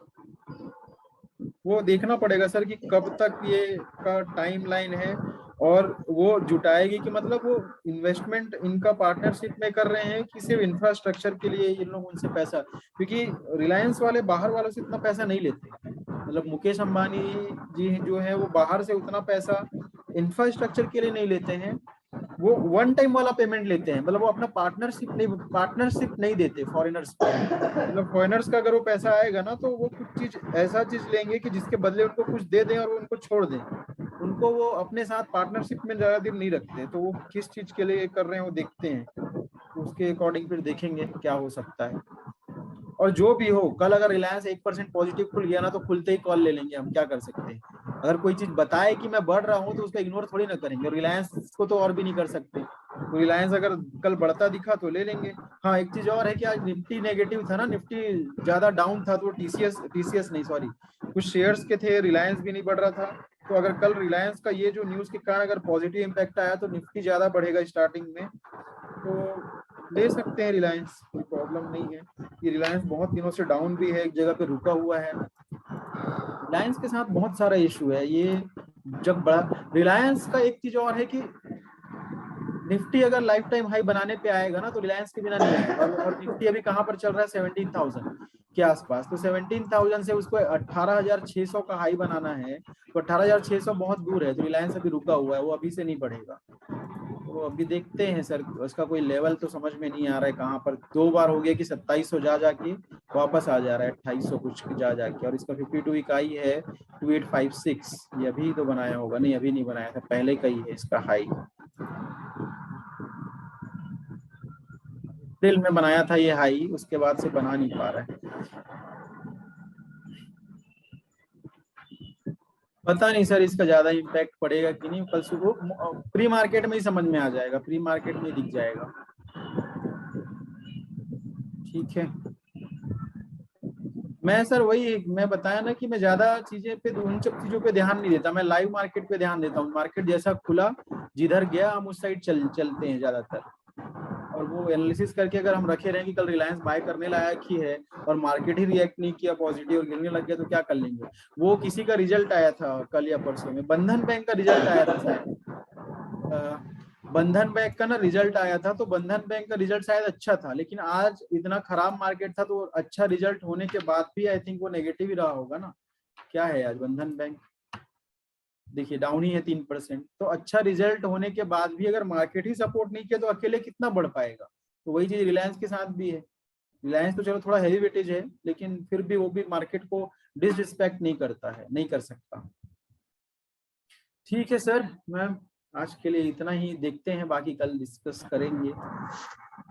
वो देखना पड़ेगा सर कि कब तक ये का टाइमलाइन है। और वो जुटाएगी कि मतलब वो इन्वेस्टमेंट इनका पार्टनरशिप में कर रहे हैं कि सिर्फ इंफ्रास्ट्रक्चर के लिए इन लोग उनसे पैसा, क्योंकि रिलायंस वाले बाहर वालों से इतना पैसा नहीं लेते। मतलब मुकेश अंबानी जी जो है वो बाहर से उतना पैसा इंफ्रास्ट्रक्चर के लिए नहीं लेते हैं, वो वन टाइम वाला पेमेंट लेते हैं। मतलब वो अपना पार्टनरशिप नहीं देते फॉरेनर्स को। मतलब फॉरेनर्स का अगर वो पैसा आएगा ना तो वो कुछ ऐसा चीज लेंगे कि जिसके बदले उनको कुछ दे दें और वो उनको छोड़ दें। उनको वो अपने साथ पार्टनरशिप में ज्यादा दिन नहीं रखते, तो वो किस चीज के लिए कर रहे हैं वो देखते हैं। उसके अकॉर्डिंग फिर देखेंगे क्या हो सकता है। और जो भी हो, कल अगर रिलायंस 1% पॉजिटिव खुल गया ना तो खुलते ही कॉल ले लेंगे, हम क्या कर सकते हैं। अगर कोई चीज बताए कि मैं बढ़ रहा हूँ तो उसको इग्नोर थोड़ी ना करेंगे, और रिलायंस को तो और भी नहीं कर सकते। तो रिलायंस अगर कल बढ़ता दिखा तो ले लेंगे। हाँ, एक चीज और है कि आज निफ्टी नेगेटिव था ना, निफ्टी ज्यादा डाउन था, तो टीसीएस नहीं, सॉरी, कुछ शेयर्स के थे, रिलायंस भी नहीं बढ़ रहा था। तो अगर कल रिलायंस का ये जो न्यूज के कारण अगर पॉजिटिव इम्पैक्ट आया तो निफ्टी ज्यादा बढ़ेगा स्टार्टिंग में, तो ले सकते हैं रिलायंस, कोई प्रॉब्लम नहीं है। ये रिलायंस बहुत दिनों से डाउन भी है, एक जगह पे रुका हुआ है। रिलायंस के साथ बहुत सारा इशू है ये। जब बड़ा रिलायंस का एक चीज और है कि निफ्टी अगर लाइफ टाइम हाई बनाने पे आएगा ना तो रिलायंस के बिना नहीं आएगा। और निफ्टी अभी कहाँ पर चल रहा है, 17,000 के आसपास। तो 17,000 से उसको 18,600 का हाई बनाना है, तो 18,600 बहुत दूर है। तो रिलायंस अभी रुका हुआ है, वो अभी से नहीं बढ़ेगा। तो अभी देखते हैं सर, उसका कोई लेवल तो समझ में नहीं आ रहा है कहाँ पर। 2 बार हो गया कि 2700 जा जाके वापस आ जा रहा है 2800 कुछ जा जाके। और इसका 52 इकाई है 2856, ये अभी तो बनाया होगा, नहीं अभी नहीं बनाया था, पहले का ही है इसका हाई। अप्रैल में बनाया था ये हाई, उसके बाद से बना नहीं पा रहा है। पता नहीं सर इसका ज्यादा इम्पैक्ट पड़ेगा कि नहीं, कल सुबह प्री मार्केट में ही समझ में आ जाएगा, प्री मार्केट में ही दिख जाएगा। ठीक है, मैं सर वही मैं बताया ना कि मैं ज्यादा चीजें पे, उन सब चीजों पे ध्यान नहीं देता, मैं लाइव मार्केट पे ध्यान देता हूँ। मार्केट जैसा खुला, जिधर गया हम उस साइड चलते हैं ज्यादातर। और वो एनालिसिस करके अगर हम रखे रहे कि कल रिलायंस बाय करने लायक ही है और मार्केट ही रिएक्ट नहीं किया पॉजिटिव और गिरने लग गया तो क्या कर लेंगे। वो किसी का रिजल्ट आया था कल या परसों में, बंधन बैंक का रिजल्ट आया था शायद, बंधन बैंक का ना रिजल्ट आया था। तो बंधन बैंक का रिजल्ट शायद अच्छा था, लेकिन आज इतना खराब मार्केट था तो अच्छा रिजल्ट होने के बाद भी आई थिंक वो नेगेटिव ही रहा होगा ना। क्या है आज बंधन बैंक, देखिए डाउन ही है 3%। तो अच्छा रिजल्ट होने के बाद भी अगर मार्केट ही सपोर्ट नहीं किया तो अकेले कितना बढ़ पाएगा। तो वही चीज रिलायंस के साथ भी है। रिलायंस तो चलो थोड़ा हैवी वेटेज है, लेकिन फिर भी वो भी मार्केट को डिसरिस्पेक्ट नहीं करता है, नहीं कर सकता। ठीक है सर, मैम आज के लिए इतना ही, देखते हैं बाकी कल डिस्कस करेंगे।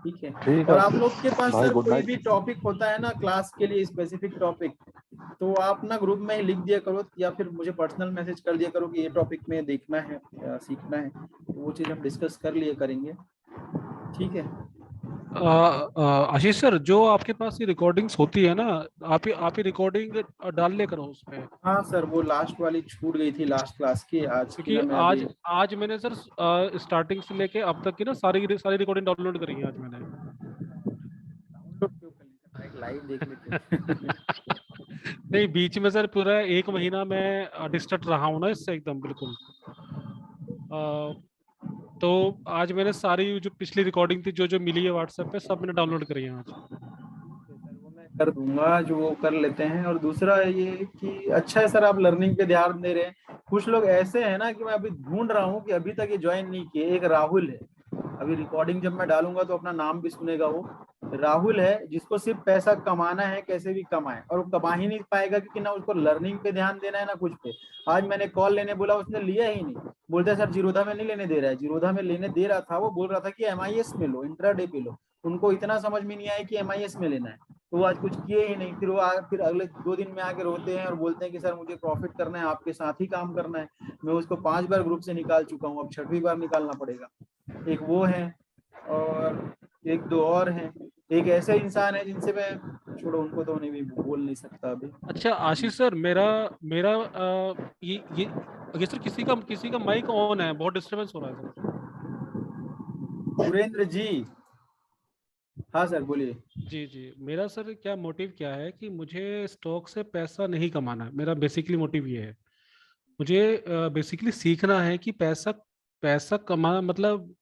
ठीक है, ठीक और है आप लोग के पास भाई, सर गुड कोई नाइट। भी टॉपिक होता है ना क्लास के लिए, स्पेसिफिक टॉपिक, तो आप ना ग्रुप में ही लिख दिया करो या फिर मुझे पर्सनल मैसेज कर दिया करो कि ये टॉपिक में देखना है या सीखना है, तो वो चीज हम डिस्कस कर लिए करेंगे। ठीक है आशीष सर, जो आपके पास ये रिकॉर्डिंग्स होती है ना, आप ही रिकॉर्डिंग डाल ले करो उस पे। हाँ सर, वो लास्ट वाली छूट गई थी लास्ट क्लास की, आज की क्योंकि ना मैं आज अभी आज मैंने सर स्टार्टिंग से लेके अब तक की ना सारी रिकॉर्डिंग डाउनलोड करी है आज मैंने। लाइव देख लेते नहीं, बीच में सर पूरा 1 महीना मैं डिस्टर्ब रहा हूँ ना इससे एकदम बिल्कुल। तो आज मैंने सारी जो पिछली रिकॉर्डिंग थी जो जो मिली है व्हाट्सएप पे, सब मैंने डाउनलोड करी है आज। वो मैं कर दूंगा, जो वो कर लेते हैं। और दूसरा ये कि अच्छा है सर आप लर्निंग पे ध्यान दे रहे हैं। कुछ लोग ऐसे हैं ना कि मैं अभी ढूंढ रहा हूँ कि अभी तक ये ज्वाइन नहीं किए। एक राहुल है, अभी रिकॉर्डिंग जब मैं डालूंगा तो अपना नाम भी सुनेगा वो। राहुल है जिसको सिर्फ पैसा कमाना है, कैसे भी कमाए, और वो कमा ही नहीं पाएगा क्योंकि ना उसको लर्निंग पे ध्यान देना है ना कुछ पे। आज मैंने कॉल लेने बोला, उसने लिया ही नहीं। बोलता है सर जीरोधा में नहीं लेने दे रहा है। जीरोधा में लेने दे रहा था, वो बोल रहा था कि एमआईएस में लो, इंट्राडे पे लो। उनको इतना समझ में नहीं आया कि एमआईएस में लेना है, तो वो आज कुछ किए ही नहीं। फिर वो फिर अगले 2 दिन में आके रोते हैं और बोलते हैं कि सर मुझे प्रॉफिट करना है, आपके साथ ही काम करना है। मैं उसको 5 बार ग्रुप से निकाल चुका हूँ, अब 6वीं बार निकालना पड़ेगा। एक वो है, और एक दो और हैं। एक ऐसे इंसान है जिनसे मैं, छोड़ो उनको तो नहीं भी बोल नहीं सकता अभी। अच्छा आशीष सर, मेरा मेरा ये सर किसी का माइक ऑन है, बहुत डिस्टरबेंस हो रहा है सर। सुरेंद्र जी, हाँ सर बोलिए। जी जी, मेरा सर क्या मोटिव क्या है कि मुझे स्टॉक से पैसा नहीं कमाना है। मेरा बेसिकली मोटिव ये है, मुझे बेसिकली सीखना है कि पैसा पैसा कमाना मतलब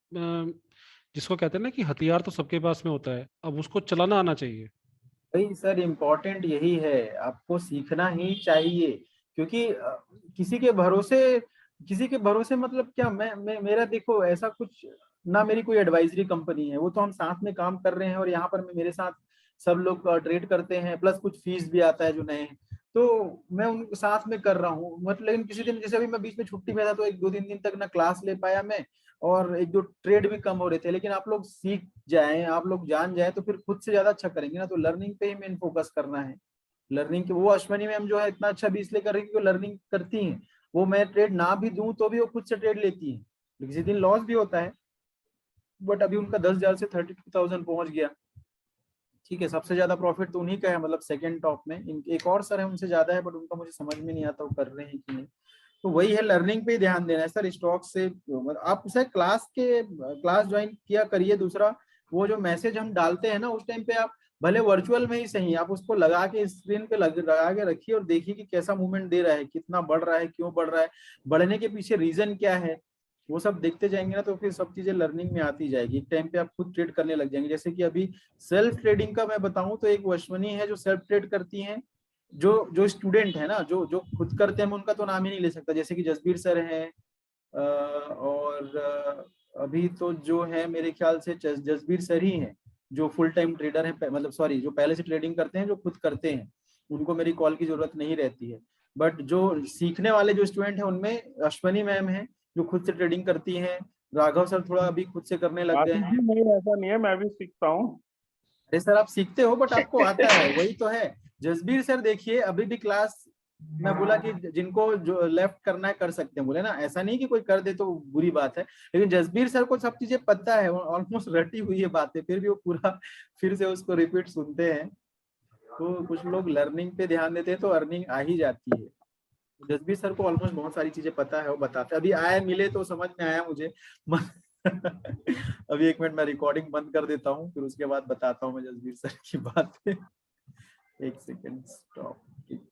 जिसको कहते हैं ना कि हथियार तो सबके पास में होता है, अब उसको चलाना आना चाहिए। भाई सर इम्पोर्टेंट यही है, आपको सीखना ही चाहिए। क्योंकि किसी के भरोसे मतलब क्या, मैं मेरा देखो ऐसा कुछ ना, मेरी कोई एडवाइजरी कंपनी है, वो तो हम साथ में काम कर रहे हैं और यहाँ पर मेरे साथ सब लोग ट्रेड करते हैं, प्लस कुछ फीस भी आता है जो नए हैं, तो मैं उनके साथ में कर रहा हूँ। मतलब लेकिन किसी दिन जैसे अभी मैं बीच में छुट्टी में था तो 1-2 दिन तक ना क्लास ले पाया मैं, और एक दो ट्रेड भी कम हो रहे थे, लेकिन आप लोग सीख जाएं, आप लोग जान जाएं तो फिर खुद से ज्यादा अच्छा करेंगे ना। तो लर्निंग पे ही मेन फोकस करना है। लर्निंग के वो अश्वनी मैम जो है इतना अच्छा भी इसलिए कर रही है, लर्निंग करती हैं। वो मैं ट्रेड ना भी दूं तो भी वो खुद से ट्रेड लेती है। किसी दिन लॉस भी होता है, बट अभी उनका 10,000 से 32,000 पहुंच गया। ठीक है, सबसे ज्यादा प्रॉफिट तो उन्हीं का है, मतलब सेकंड टॉप में। एक और सर है उनसे ज्यादा है, बट उनका मुझे समझ में नहीं आता वो कर रहे हैं कि नहीं। तो वही है, लर्निंग पे ध्यान देना है सर। स्टॉक से आप सर क्लास ज्वाइन किया करिए। दूसरा, वो जो मैसेज हम डालते हैं ना, उस टाइम पे आप भले वर्चुअल में ही सही, आप उसको लगा के स्क्रीन पे लगा के रखिए और देखिए कि कैसा मूवमेंट दे रहा है, कितना बढ़ रहा है, क्यों बढ़ रहा है, बढ़ने के पीछे रीजन क्या है। वो सब देखते जाएंगे ना तो फिर सब चीजें लर्निंग में आती जाएगी। एक टाइम पे आप खुद ट्रेड करने लग जाएंगे। जैसे कि अभी सेल्फ ट्रेडिंग का मैं बताऊं तो एक अश्वनी है जो सेल्फ ट्रेड करती हैं। जो जो स्टूडेंट है ना, जो जो खुद करते हैं, मैं उनका तो नाम ही नहीं ले सकता। जैसे कि जसबीर सर हैं, और अभी तो जो है मेरे ख्याल से जसबीर सर ही हैं जो फुल टाइम ट्रेडर है, मतलब सॉरी, जो पहले से ट्रेडिंग करते हैं, जो खुद करते हैं, उनको मेरी कॉल की जरूरत नहीं रहती है। बट जो सीखने वाले जो स्टूडेंट हैं उनमें अश्वनी मैम है जो खुद से ट्रेडिंग करती हैं। राघव सर थोड़ा अभी खुद से करने लग गए आशीष हैं। जी, नहीं ऐसा नहीं है, मैं भी सीखता हूँ। अरे सर, आप सीखते हो बट आपको आता है, वही तो है। जसबीर सर देखिए अभी भी क्लास, मैं बोला कि जिनको जो लेफ्ट करना है कर सकते हैं, बोले ना, ऐसा नहीं कि कोई कर दे तो बुरी बात है। लेकिन जसबीर सर को सब चीजें पता है, ऑलमोस्ट रटी हुई है बातें, फिर भी वो पूरा फिर से उसको रिपीट सुनते हैं। तो कुछ लोग लर्निंग पे ध्यान देते हैं तो अर्निंग आ ही जाती है। जसबीर सर को ऑलमोस्ट बहुत सारी चीजें पता है, वो बताते। अभी आए मिले तो समझ में आया मुझे। अभी एक मिनट, मैं रिकॉर्डिंग बंद कर देता हूँ, फिर उसके बाद बताता हूँ मैं जसबीर सर की बात। एक सेकेंड, स्टॉप।